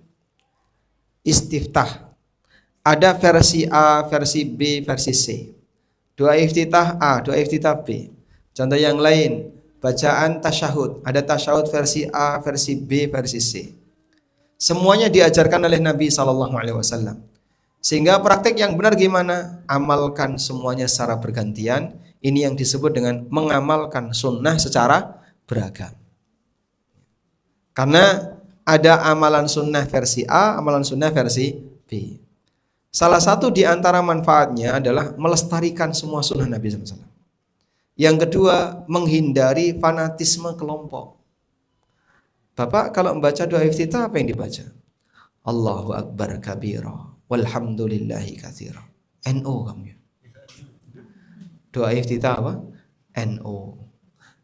istiftah. Ada versi A, versi B, versi C. Doa iftitah A, doa iftitah B. Contoh yang lain, bacaan tasyahud. Ada tasyahud versi A, versi B, versi C. Semuanya diajarkan oleh Nabi SAW. Sehingga praktek yang benar gimana? Amalkan semuanya secara bergantian. Ini yang disebut dengan mengamalkan sunnah secara beragam. Karena ada amalan sunnah versi A, amalan sunnah versi B. Salah satu di antara manfaatnya adalah melestarikan semua sunnah Nabi SAW. Yang kedua, menghindari fanatisme kelompok. Bapak kalau membaca doa iftitah apa yang dibaca? Allahu Akbar kabira walhamdulillahi katsira. NO kamu ya. Doa iftitah apa? NO.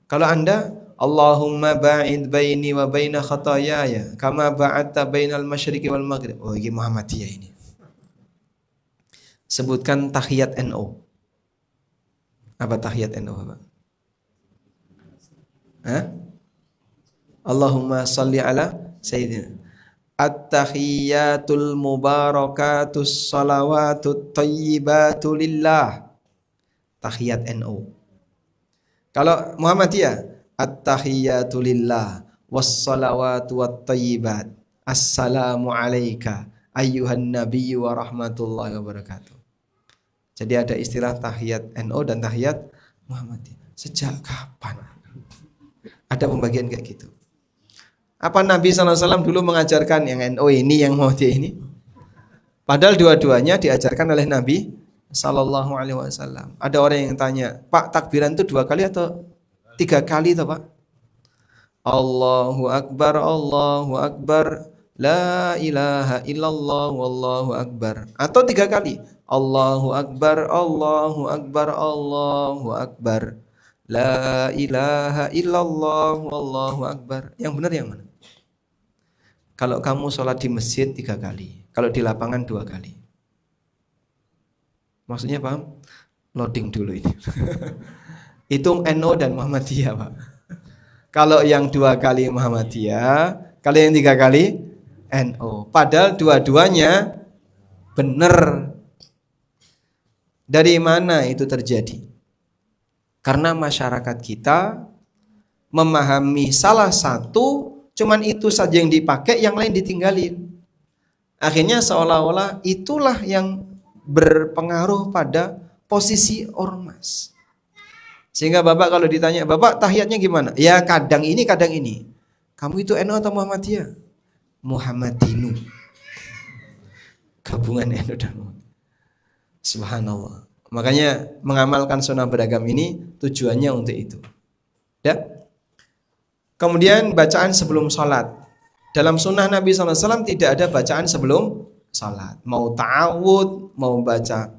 Kalau Anda Allahumma ba'id baini wa baina khataayaya kama ba'adta bainal masyriqi wal maghrib. Oh, ini Muhammadiyah ini. Sebutkan tahiyat NO. Apa tahiyat NO, Bapak? Hah? Allahumma salli ala sayyidina. At-tahiyyatul mubarakatus salawatut thayyibatu lillah. Tahiyat NO. Kalau Muhammadiyah, at-tahiyyatu lillah was-salawatu wat-thayyibat. Assalamu alayka ayyuhan nabiyyu wa rahmatullahi wa barakatuh. Jadi ada istilah tahiyat NO dan tahiyat Muhammadiyah. Sejak kapan ada pembagian kayak gitu? Apa Nabi SAW dulu mengajarkan yang NO ini, yang Muhammadiyah ini? Padahal dua-duanya diajarkan oleh Nabi SAW. Ada orang yang tanya, Pak, takbiran itu 2 kali atau 3 kali toh, Pak? Allahu Akbar, la ilaha illallah, wallahu akbar. Atau 3 kali. Allahu Akbar, Allahu Akbar, Allahu Akbar. La ilaha illallah, wallahu akbar. Yang benar yang mana? Kalau kamu sholat di masjid 3 kali, kalau di lapangan 2 kali. Maksudnya paham? Loading dulu ini. Itu NO dan Muhammadiyah, Pak. Kalau yang 2 kali Muhammadiyah, kalau yang 3 kali NO. Padahal dua-duanya benar. Dari mana itu terjadi? Karena masyarakat kita memahami salah satu, cuman itu saja yang dipakai, yang lain ditinggalin. Akhirnya seolah-olah itulah yang berpengaruh pada posisi ormas. Sehingga bapak kalau ditanya, bapak tahiyatnya gimana? Ya kadang ini kadang ini. Kamu itu NU atau Muhammadiyah? Muhammadinu. Gabungan NU dan Muhammadiyah. Subhanallah. Makanya mengamalkan sunnah beragam ini tujuannya untuk itu. Ya. Kemudian bacaan sebelum sholat. Dalam sunnah Nabi SAW tidak ada bacaan sebelum sholat. Mau ta'awud, mau baca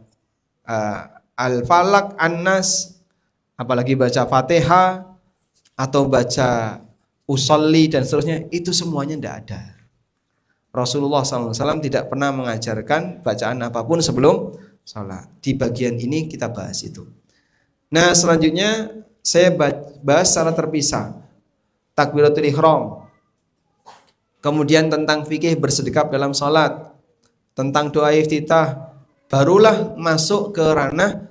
Al-Falaq, An-Nas, apalagi baca Fatihah atau baca Usolli dan seterusnya, itu semuanya tidak ada. Rasulullah SAW tidak pernah mengajarkan bacaan apapun sebelum sholat. Di bagian ini kita bahas itu. Nah selanjutnya saya bahas secara terpisah takbiratul ihram, kemudian tentang fikih bersedekap dalam sholat, tentang doa iftitah, barulah masuk ke ranah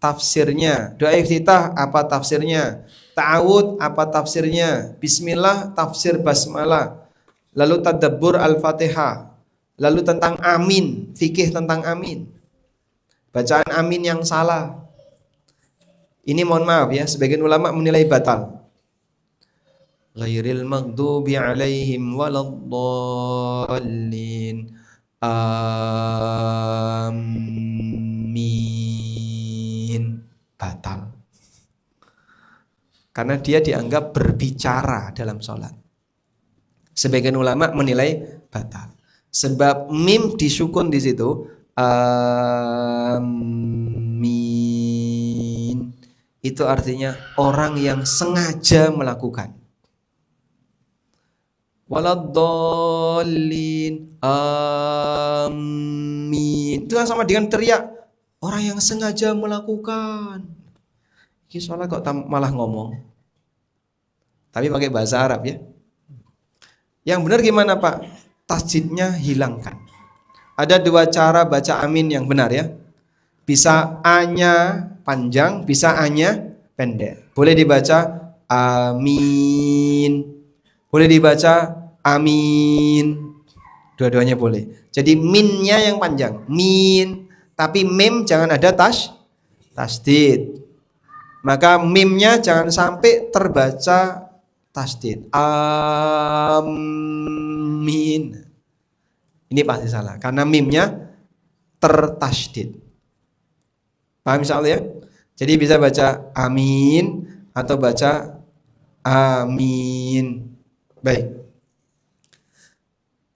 tafsirnya. Doa iftitah apa tafsirnya? Ta'awud apa tafsirnya? Bismillah tafsir basmalah. Lalu tadabbur al-fatihah. Lalu tentang amin, fikih tentang amin. Bacaan amin yang salah. Ini mohon maaf ya, sebagian ulama menilai batal. Ghairil maghdubi alaihim waladdallin. Amin. Batal. Karena dia dianggap berbicara dalam sholat. Sebagian ulama menilai batal. Sebab mim disukun di situ. Amin. Itu artinya orang yang sengaja melakukan. Waladdallin. Amin. Itu sama dengan teriak orang yang sengaja melakukan. Ini sholat kok malah ngomong. Tapi pakai bahasa Arab ya. Yang benar gimana Pak? Tasjidnya hilangkan. Ada dua cara baca amin yang benar ya. Bisa A-nya panjang, bisa A-nya pendek. Boleh dibaca amin. Boleh dibaca amin. Dua-duanya boleh. Jadi minnya yang panjang, min. Tapi mim jangan ada tasdid. Maka mimnya jangan sampai terbaca tasdid. Amin. Ini pasti salah karena mimnya tertasdid. Paham insyaallah ya? Jadi bisa baca amin atau baca amin. Baik.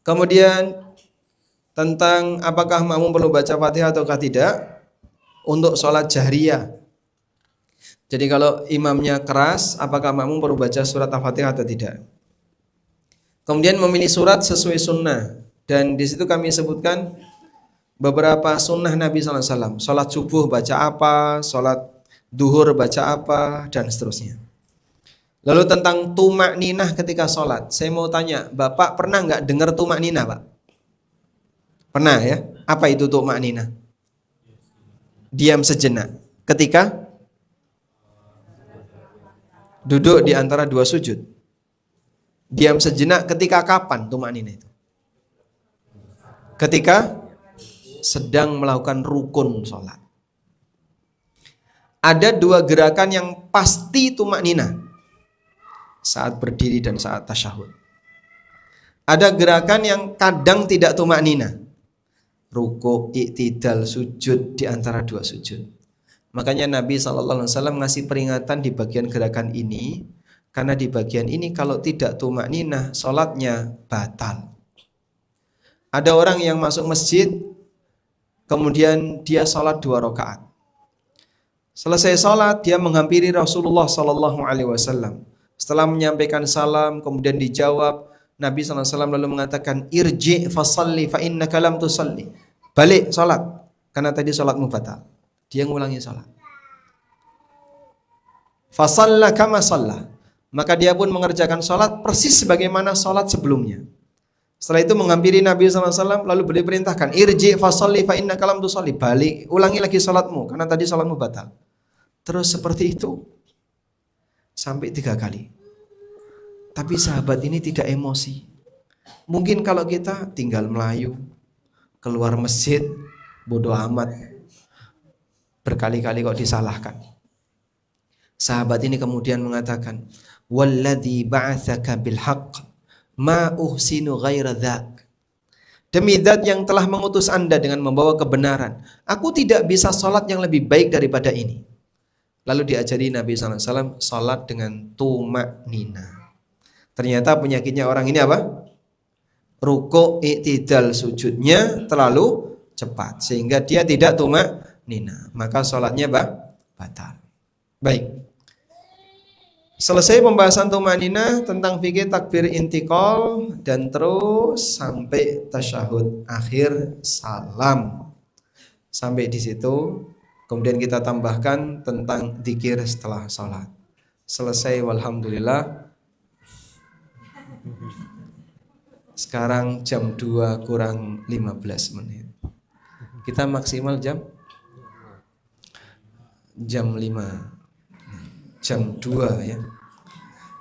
Kemudian tentang apakah makmum perlu baca Fatihah ataukah tidak untuk sholat jahriyah. Jadi kalau imamnya keras, apakah makmum perlu baca surat Al-Fatihah atau tidak? Kemudian memilih surat sesuai sunnah. Dan di situ kami sebutkan beberapa sunnah Nabi SAW. Sholat subuh baca apa, sholat duhur baca apa, dan seterusnya. Lalu tentang tumak ninah ketika sholat. Saya mau tanya, Bapak pernah nggak dengar tumak ninah Pak? Pernah ya? Apa itu tumak ninah? Diam sejenak. Ketika duduk di antara dua sujud. Diam sejenak ketika kapan tumak ninah itu? Ketika sedang melakukan rukun sholat. Ada dua gerakan yang pasti tumak ninah. Saat berdiri dan saat tasyahud. Ada gerakan yang kadang tidak tumak ninah. Rukuk, iktidal, sujud di antara dua sujud. Makanya Nabi SAW ngasih peringatan di bagian gerakan ini. Karena di bagian ini kalau tidak tumak ninah, sholatnya batal. Ada orang yang masuk masjid, kemudian dia sholat 2 rakaat. Selesai sholat, dia menghampiri Rasulullah SAW. Setelah menyampaikan salam, kemudian dijawab, Nabi SAW lalu mengatakan, irji fasalli fa innaka lam tusalli. Balik sholat, karena tadi sholatmu batal. Dia ngulangi sholat. Fasalla kama salla. Maka dia pun mengerjakan sholat persis sebagaimana sholat sebelumnya. Setelah itu menghampiri Nabi SAW, lalu beliau perintahkan, irji fasalli fa innaka lam tusalli. Balik, ulangi lagi sholatmu, karena tadi sholatmu batal. Terus seperti itu sampai 3 kali. Tapi sahabat ini tidak emosi. Mungkin kalau kita tinggal melayu, keluar masjid, bodoh amat, berkali-kali kok disalahkan. Sahabat ini kemudian mengatakan, "Walladzi ba'atsaka bil haqq ma uhsinu ghaira dzak." Demi zat yang telah mengutus Anda dengan membawa kebenaran, aku tidak bisa salat yang lebih baik daripada ini. Lalu diajari Nabi SAW salat dengan tumak nina. Ternyata penyakitnya orang ini apa? Ruku' i'tidal sujudnya terlalu cepat sehingga dia tidak tumak nina, maka salatnya batal. Baik. Selesai pembahasan tumanina tentang fikih takbir intikal dan terus sampai tasyahud akhir salam. Sampai di situ kemudian kita tambahkan tentang zikir setelah salat. Selesai walhamdulillah. Sekarang jam 2 kurang 15 menit. Kita maksimal jam 5. Jam 2 ya.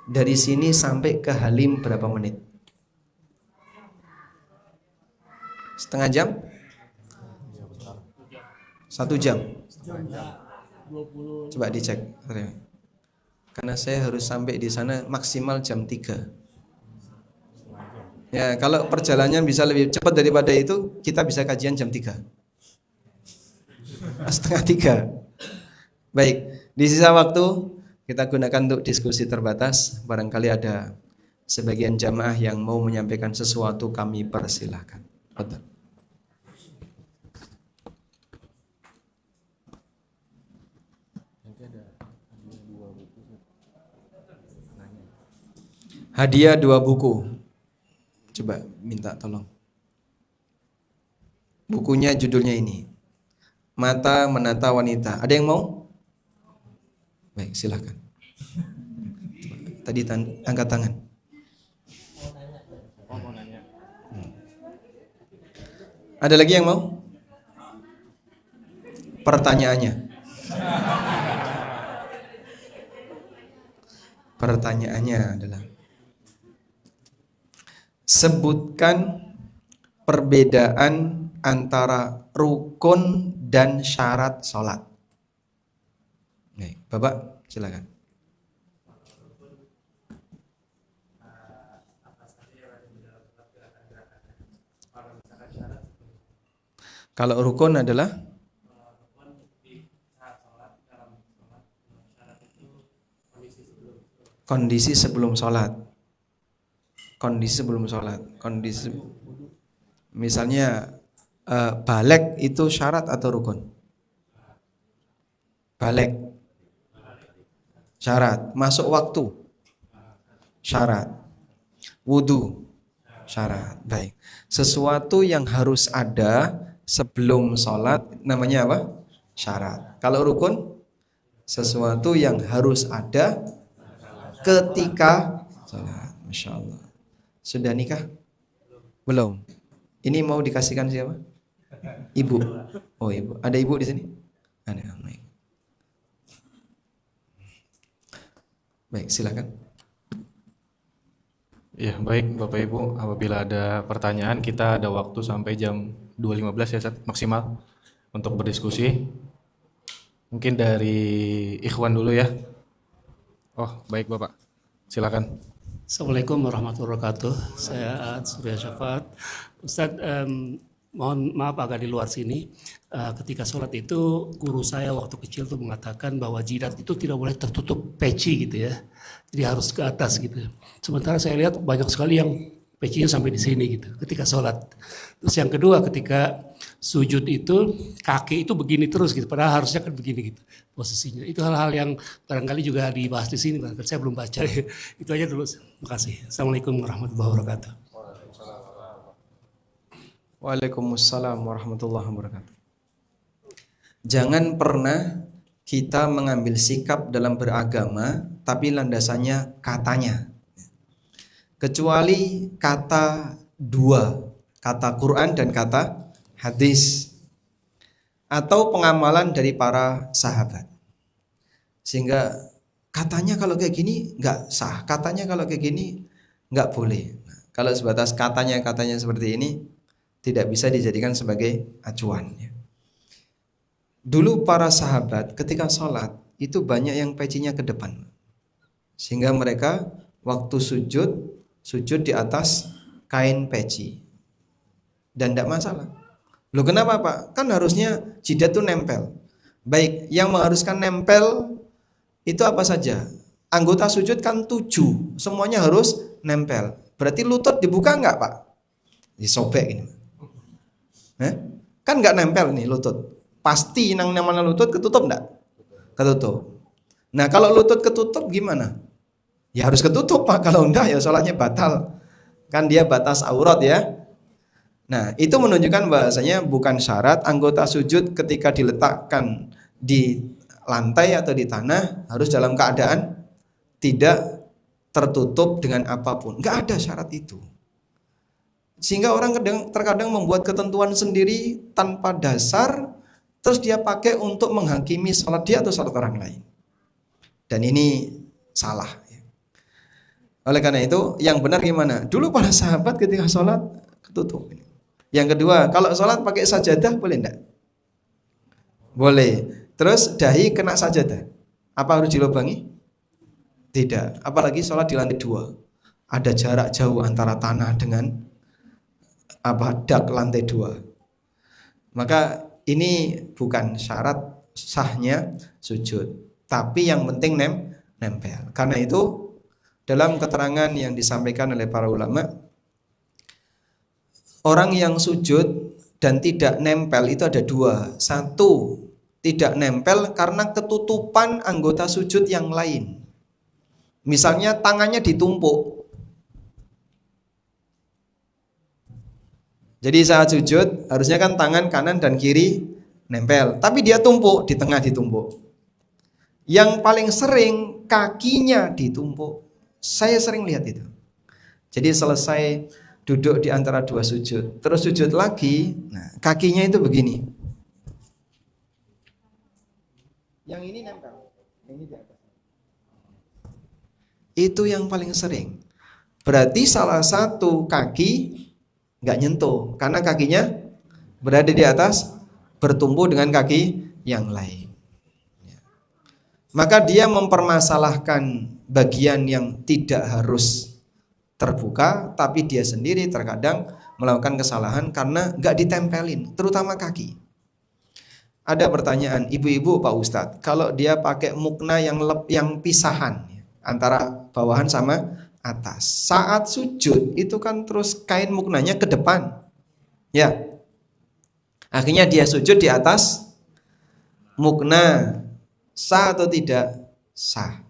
Dari sini sampai ke Halim berapa menit? Setengah jam? 1 jam? Coba dicek. Karena saya harus sampai di sana maksimal jam 3. Ya, kalau perjalanan bisa lebih cepat daripada itu, kita bisa kajian jam 3. Setengah 3. Baik, di sisa waktu kita gunakan untuk diskusi terbatas. Barangkali ada sebagian jamaah yang mau menyampaikan sesuatu, kami persilahkan. Betul. Hadiah 2 buku. Coba minta tolong. Bukunya judulnya ini, Mata Menata Wanita. Ada yang mau? Baik, silahkan. Tadi angkat tangan. Ada lagi yang mau? Pertanyaannya. Pertanyaannya adalah, sebutkan perbedaan antara rukun dan syarat sholat. Baik, Bapak silakan. Kalau rukun adalah kondisi sebelum sholat. Kondisi sebelum sholat. Kondisi, misalnya balik itu syarat atau rukun? Balik syarat. Masuk waktu syarat. Wudu syarat. Baik. Sesuatu yang harus ada sebelum sholat namanya apa? Syarat. Kalau rukun, sesuatu yang harus ada ketika sholat. Masya Allah. Sudah nikah? Belum. Ini mau dikasihkan siapa? Ibu. Oh, ibu. Ada ibu di sini? Ada. Baik, silakan.
Ya, baik Bapak Ibu, apabila ada pertanyaan kita ada waktu sampai jam 2.15 ya Ustaz, maksimal untuk berdiskusi. Mungkin dari Ikhwan dulu ya. Oh, baik Bapak. Silakan.
Assalamualaikum warahmatullahi wabarakatuh. Saya Surya Syafaat. Ustadz, mohon maaf agak di luar sini. Ketika sholat itu guru saya waktu kecil tuh mengatakan bahwa jidat itu tidak boleh tertutup peci gitu ya. Jadi harus ke atas gitu. Sementara saya lihat banyak sekali yang pecinya sampai di sini gitu ketika sholat. Terus yang kedua ketika sujud itu kaki itu begini terus gitu. Padahal harusnya kan begini gitu posisinya. Itu hal-hal yang barangkali juga dibahas di sini. Barangkali saya belum baca. Itu aja dulu. Terima kasih. Assalamualaikum warahmatullahi wabarakatuh.
Waalaikumsalam warahmatullahi wabarakatuh. Jangan pernah kita mengambil sikap dalam beragama tapi landasannya katanya. Kecuali kata dua, kata Quran dan kata hadis, atau pengamalan dari para sahabat. Sehingga katanya kalau kayak gini nggak sah, katanya kalau kayak gini nggak boleh. Nah, kalau sebatas katanya seperti ini tidak bisa dijadikan sebagai acuan. Dulu para sahabat ketika sholat itu banyak yang pecinya ke depan. Sehingga mereka waktu sujud di atas kain peci. Dan tidak masalah. Loh kenapa Pak? Kan harusnya jidat itu nempel. Baik, yang mengharuskan nempel itu apa saja? Anggota sujud kan 7, semuanya harus nempel. Berarti lutut dibuka enggak Pak? Disobek ini. Kan enggak nempel nih lutut. Pasti nang namanya lutut ketutup enggak? Ketutup. Nah kalau lutut ketutup gimana? Ya harus ketutup Pak, kalau enggak ya sholatnya batal. Kan dia batas aurat ya. Nah itu menunjukkan bahasanya bukan syarat anggota sujud ketika diletakkan di lantai atau di tanah harus dalam keadaan tidak tertutup dengan apapun. Enggak ada syarat itu. Sehingga orang terkadang membuat ketentuan sendiri tanpa dasar, terus dia pakai untuk menghakimi sholat dia atau sholat orang lain. Dan ini salah. Oleh karena itu, yang benar gimana? Dulu para sahabat ketika sholat ketutup. Yang kedua, kalau sholat pakai sajadah boleh enggak? Boleh. Terus dahi kena sajadah, apa harus dilubangi? Tidak. Apalagi sholat di lantai 2, ada jarak jauh antara tanah dengan dak lantai 2. Maka ini bukan syarat sahnya sujud, tapi yang penting nempel. Karena itu dalam keterangan yang disampaikan oleh para ulama, orang yang sujud dan tidak nempel itu ada 2. 1, tidak nempel karena ketutupan anggota sujud yang lain. Misalnya tangannya ditumpuk. Jadi saat sujud harusnya kan tangan kanan dan kiri nempel, tapi dia tumpuk, di tengah ditumpuk. Yang paling sering kakinya ditumpuk. Saya sering lihat itu. Jadi selesai duduk di antara 2 sujud, terus sujud lagi, nah kakinya itu begini. Yang ini nempel, yang ini di atas. Itu yang paling sering. Berarti salah satu kaki nggak nyentuh, karena kakinya berada di atas, bertumbuh dengan kaki yang lain. Maka dia mempermasalahkan bagian yang tidak harus terbuka, tapi dia sendiri terkadang melakukan kesalahan karena nggak ditempelin, terutama kaki. Ada pertanyaan, ibu-ibu Pak Ustadz, kalau dia pakai mukna yang pisahan antara bawahan sama atas, saat sujud itu kan terus kain muknanya ke depan, ya. Akhirnya dia sujud di atas mukna, sah atau tidak? Sah.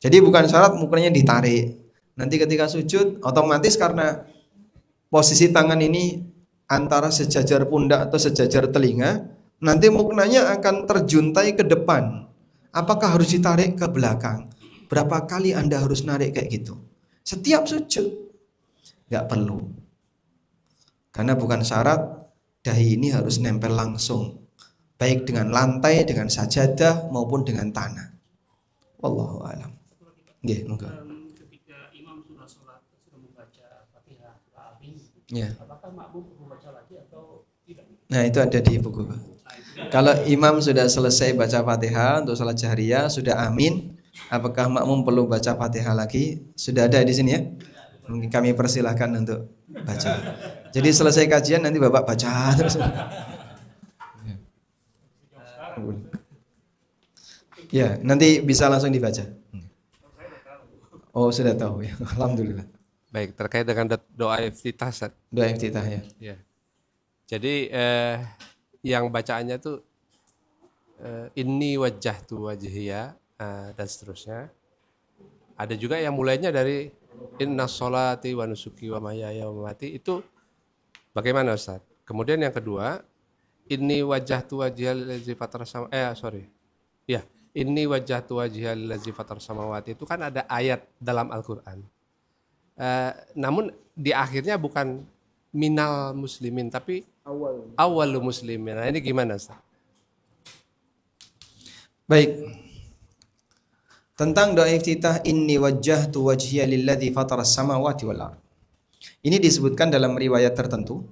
Jadi bukan syarat muknanya ditarik. Nanti ketika sujud otomatis karena posisi tangan ini antara sejajar pundak atau sejajar telinga, nanti muknanya akan terjuntai ke depan. Apakah harus ditarik ke belakang? Berapa kali Anda harus narik kayak gitu? Setiap sujud? Gak perlu. Karena bukan syarat dahi ini harus nempel langsung, baik dengan lantai, dengan sajadah maupun dengan tanah. Wallahu a'lam. Nggih, monggo.
Ketika imam sudah sholat, sudah membaca Fatihah, Amin, apakah makmum perlu baca lagi atau tidak?
Nah itu ada di buku. Kalau imam sudah selesai baca Fatihah untuk salat jahriyah, sudah amin, apakah makmum perlu baca Fatihah lagi? Sudah ada di sini ya. Mungkin kami persilahkan untuk baca. Jadi selesai kajian nanti Bapak baca terus. Ya, nanti bisa langsung dibaca. Oh, sudah tahu ya. Alhamdulillah.
Baik, terkait dengan doa iftitah,
Doa iftitah ya.
Ya. Jadi yang bacaannya tuh inni wajjahtu wajhiya dan seterusnya. Ada juga yang mulainya dari inna sholati wa nusuki wa mahyaya wa mamati. Itu bagaimana Ustaz? Kemudian yang kedua, inni wajjahtu wajhiyal ladzi fatara inni wajjahtu wajhiyal ladzi fatara samawati, itu kan ada ayat dalam Al-Qur'an. Namun di akhirnya bukan minal muslimin tapi awal muslimin. Nah, ini gimana Ustaz?
Baik. Tentang doa iftitah inni wajjahtu wajhiya lilladzi fataras samawati wal ardh. Ini disebutkan dalam riwayat tertentu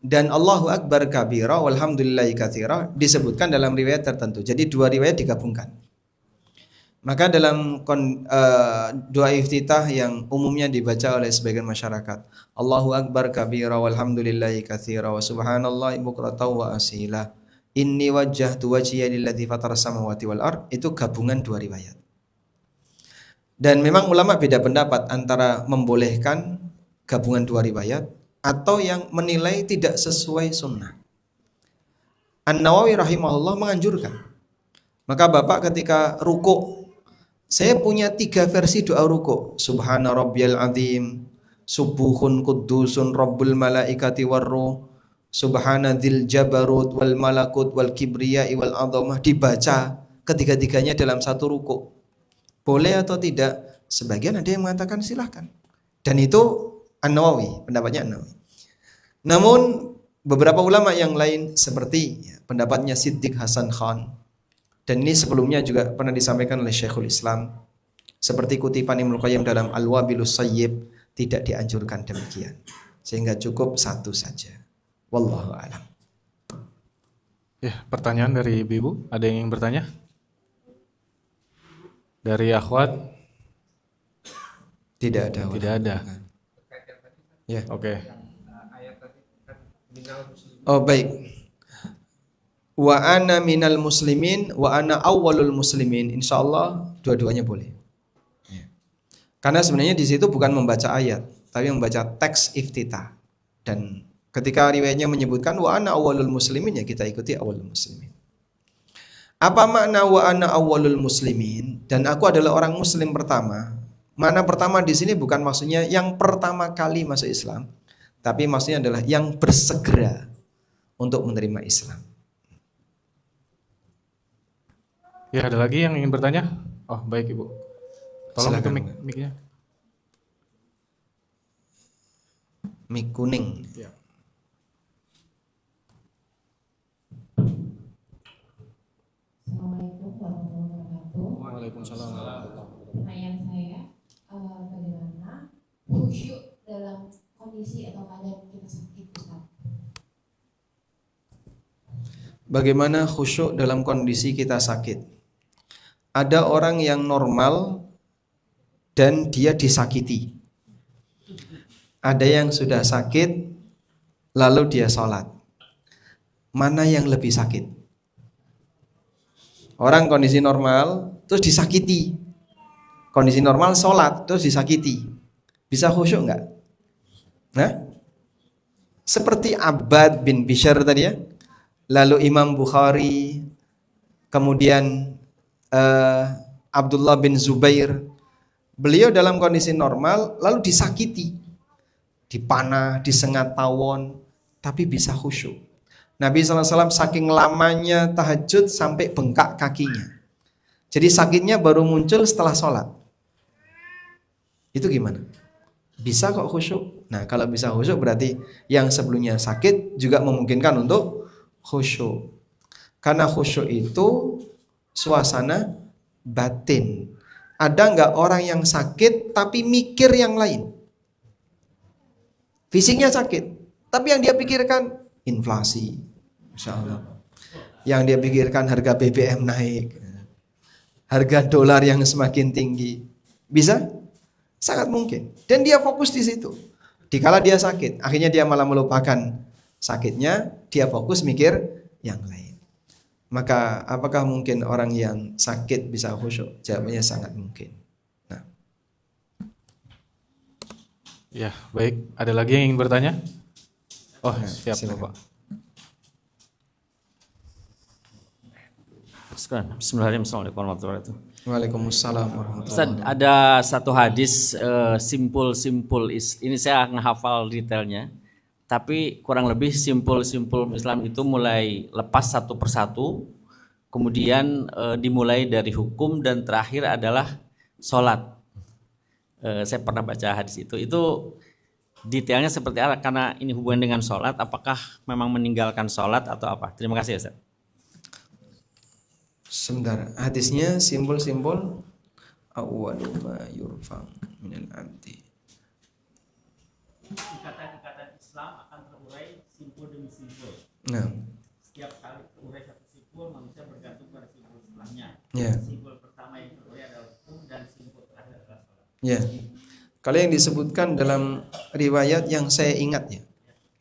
dan Allahu Akbar kabira walhamdulillahi katsira disebutkan dalam riwayat tertentu. Jadi dua riwayat digabungkan. Maka dalam doa iftitah yang umumnya dibaca oleh sebagian masyarakat, Allahu Akbar kabira walhamdulillahi katsira wa subhanallahi bukratan wa asila. Inni wajjahtu wajhiya lilladzi fatara samawati wal ard, itu gabungan dua riwayat. Dan memang ulama beda pendapat antara membolehkan gabungan dua riwayat atau yang menilai tidak sesuai sunnah. An-Nawawi rahimahullah menganjurkan. Maka Bapak ketika ruku, saya punya 3 versi doa ruku. Subhana rabbiyal azim, subuhun kuddusun rabbul malaikati warruh, subhana dzil jabarut wal malakut wal kibriya wal azamah, dibaca ketiga-tiganya dalam satu ruku. Boleh atau tidak? Sebagian ada yang mengatakan silahkan. Dan itu An-Nawawi, pendapatnya An-Nawawi. Namun beberapa ulama yang lain seperti pendapatnya Siddiq Hasan Khan, dan ini sebelumnya juga pernah disampaikan oleh Syekhul Islam, seperti kutipan Ibnu Qayyim dalam Al-Wabilus Sayyib, tidak dianjurkan demikian. Sehingga cukup satu saja. Wallahu a'lam.
Ya, pertanyaan dari Ibu, ada yang ingin bertanya? Dari akhwat?
Tidak ada.
Tidak ada.
Ya.
Oke.
Oh baik. Wa ana minal muslimin wa ana awwalul muslimin. Insyaallah dua-duanya boleh. Ya. Karena sebenarnya di situ bukan membaca ayat, tapi membaca teks iftitah. Dan ketika riwayatnya menyebutkan wa ana awwalul muslimin, ya kita ikuti awwalul muslimin. Apa makna wa ana awwalul muslimin? Dan aku adalah orang muslim pertama. Makna pertama di sini bukan maksudnya yang pertama kali masuk Islam, tapi maksudnya adalah yang bersegera untuk menerima Islam.
Ya, ada lagi yang ingin bertanya? Oh, baik Ibu. Tolong itu
Silakan.
mic-nya.
Mik kuning.
Ya.
Assalamualaikum warahmatullahi wabarakatuh.
Waalaikumsalam.
Pertanyaan saya, bagaimana khusyuk dalam kondisi atau keadaan kita sakit, Ustaz?
Bagaimana khusyuk dalam kondisi kita sakit? Ada orang yang normal dan dia disakiti. Ada yang sudah sakit lalu dia sholat. Mana yang lebih sakit? Orang kondisi normal terus disakiti. Kondisi normal sholat terus disakiti. Bisa khusyuk enggak? Nah, seperti Abbad bin Bishr tadi ya. Lalu Imam Bukhari, kemudian Abdullah bin Zubair. Beliau dalam kondisi normal lalu disakiti, dipanah, disengat tawon, tapi bisa khusyuk. Nabi SAW saking lamanya tahajud sampai bengkak kakinya. Jadi sakitnya baru muncul setelah sholat. Itu gimana? Bisa kok khusyuk. Nah kalau bisa khusyuk berarti yang sebelumnya sakit juga memungkinkan untuk khusyuk. Karena khusyuk itu suasana batin. Ada nggak orang yang sakit tapi mikir yang lain? Fisiknya sakit, tapi yang dia pikirkan inflasi, insya Allah. Yang dia pikirkan harga BBM naik, harga dolar yang semakin tinggi. Bisa? Sangat mungkin. Dan dia fokus di situ. Dikala dia sakit, akhirnya dia malah melupakan sakitnya, dia fokus mikir yang lain. Maka apakah mungkin orang yang sakit bisa khusyuk? Jawabannya sangat mungkin. Nah.
Ya, baik. Ada lagi yang ingin bertanya? Oh,
Nah,
siap
silakan.
Bapak.
Bismillahirrahmanirrahim. Assalamualaikum warahmatullahi wabarakatuh.
Waalaikumsalam warahmatullahi
Ustaz, ada satu hadis simpul-simpul ini saya menghafal detailnya, tapi kurang lebih simpul-simpul Islam itu mulai lepas satu persatu, kemudian dimulai dari hukum dan terakhir adalah sholat. Saya pernah baca hadis itu detailnya seperti apa? Karena ini hubungan dengan sholat, apakah memang meninggalkan sholat atau apa? Terima kasih Ustaz.
Sebentar, hadisnya simbol-simbol awwalu ma yurfa minal abdi.
Islam akan terurai simpul demi simpul.
Nah,
Setiap kali terurai satu simpul, manusia bergantung pada simpul setelahnya.
ya,
Simpul pertama yang terurai adalah hukum dan simpul terakhir adalah salat.
ya. Kalau yang disebutkan dalam riwayat yang saya ingat ya,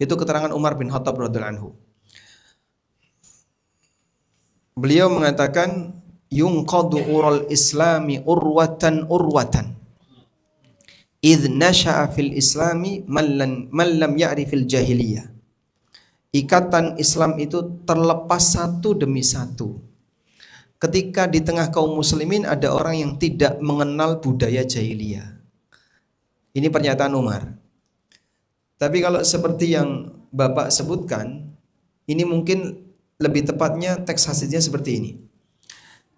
itu keterangan Umar bin Khattab radhiyallahu anhu. Beliau mengatakan yunqadu ural islami urwatan urwatan idh nasha'a fil islami man lam ya'rifil jahiliyah. Ikatan Islam itu terlepas satu demi satu. Ketika di tengah kaum muslimin ada orang yang tidak mengenal budaya jahiliyah. Ini pernyataan Umar. Tapi kalau seperti yang Bapak sebutkan, ini mungkin lebih tepatnya teks hadisnya seperti ini.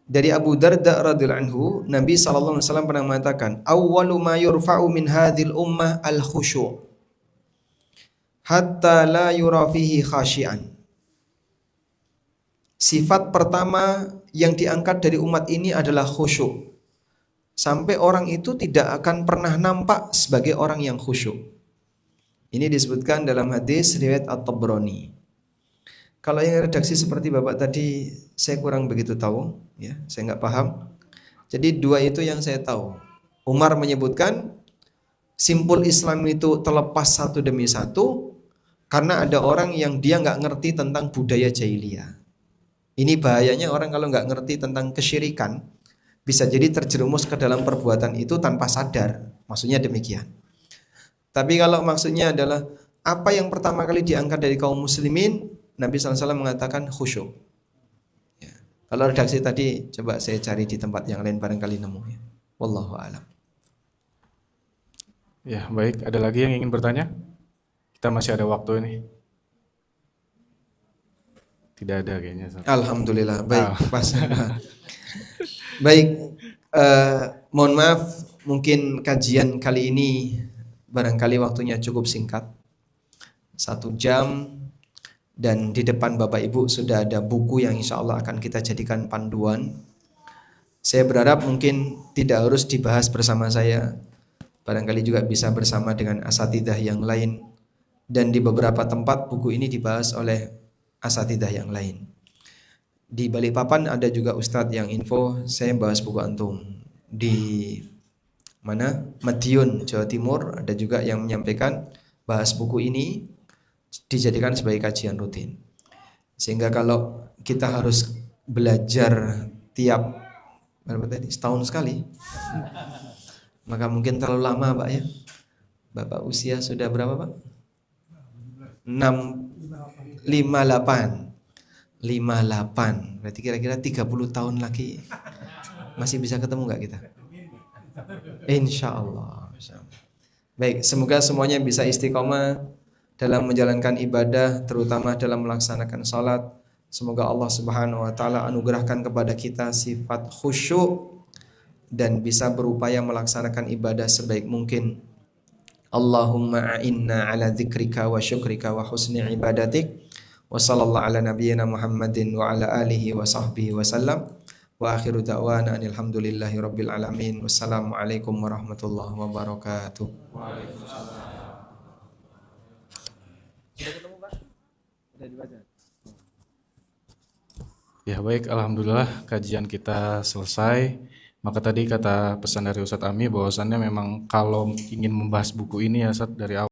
Dari Abu Darda radhiyallahu anhu, Nabi sallallahu alaihi wasallam pernah mengatakan, "Awwalu ma yurfa'u min hadhil ummah al-khusyu' hatta la yura fihi khashi'an." Sifat pertama yang diangkat dari umat ini adalah khusyuk. Sampai orang itu tidak akan pernah nampak sebagai orang yang khusyuk. Ini disebutkan dalam hadis riwayat At-Tabrani. Kalau yang redaksi seperti Bapak tadi, saya kurang begitu tahu, ya, saya nggak paham. Jadi dua itu yang saya tahu. Umar menyebutkan simpul Islam itu terlepas satu demi satu karena ada orang yang dia nggak ngerti tentang budaya jahiliyah. Ini bahayanya orang kalau nggak ngerti tentang kesyirikan, bisa jadi terjerumus ke dalam perbuatan itu tanpa sadar. Maksudnya demikian. Tapi kalau maksudnya adalah apa yang pertama kali diangkat dari kaum muslimin, Nabi SAW mengatakan khusyuk. Ya. Kalau redaksi tadi coba saya cari di tempat yang lain barangkali nemu ya. Wallahu a'lam.
Ya, baik. Ada lagi yang ingin bertanya? Kita masih ada waktu ini. Tidak ada kayaknya.
Alhamdulillah. Baik, pas. Baik, mohon maaf mungkin kajian kali ini barangkali waktunya cukup singkat, 1 jam, dan di depan Bapak Ibu sudah ada buku yang insya Allah akan kita jadikan panduan. Saya berharap mungkin tidak harus dibahas bersama saya, barangkali juga bisa bersama dengan asatidah yang lain, dan di beberapa tempat buku ini dibahas oleh asatidah yang lain. Di Balikpapan ada juga ustadz yang info saya bahas buku antum. Di mana? Madiun, Jawa Timur ada juga yang menyampaikan bahas buku ini dijadikan sebagai kajian rutin. Sehingga kalau kita harus belajar tiap berapa tadi? Setahun sekali, maka mungkin terlalu lama Pak ya. Bapak usia sudah berapa Pak? 58. Berarti kira-kira 30 tahun lagi masih bisa ketemu nggak kita? Insya Allah. Baik, semoga semuanya bisa istiqomah dalam menjalankan ibadah, terutama dalam melaksanakan salat. Semoga Allah Subhanahu wa taala anugerahkan kepada kita sifat khusyuk dan bisa berupaya melaksanakan ibadah sebaik mungkin. Allahumma a'inna ala dzikrika wa syukrika wa husni ibadatik. Wa sallallahu ala nabiyyina Muhammadin wa ala alihi wa sahbihi wa sallam. Wa akhiru da'wana alhamdulillahi rabbil alamin. Wassalamualaikum warahmatullahi wabarakatuh.
Ya baik, alhamdulillah kajian kita selesai. Maka tadi kata pesan dari Ustadz Ami bahwasannya memang kalau ingin membahas buku ini ya Ustadz dari awal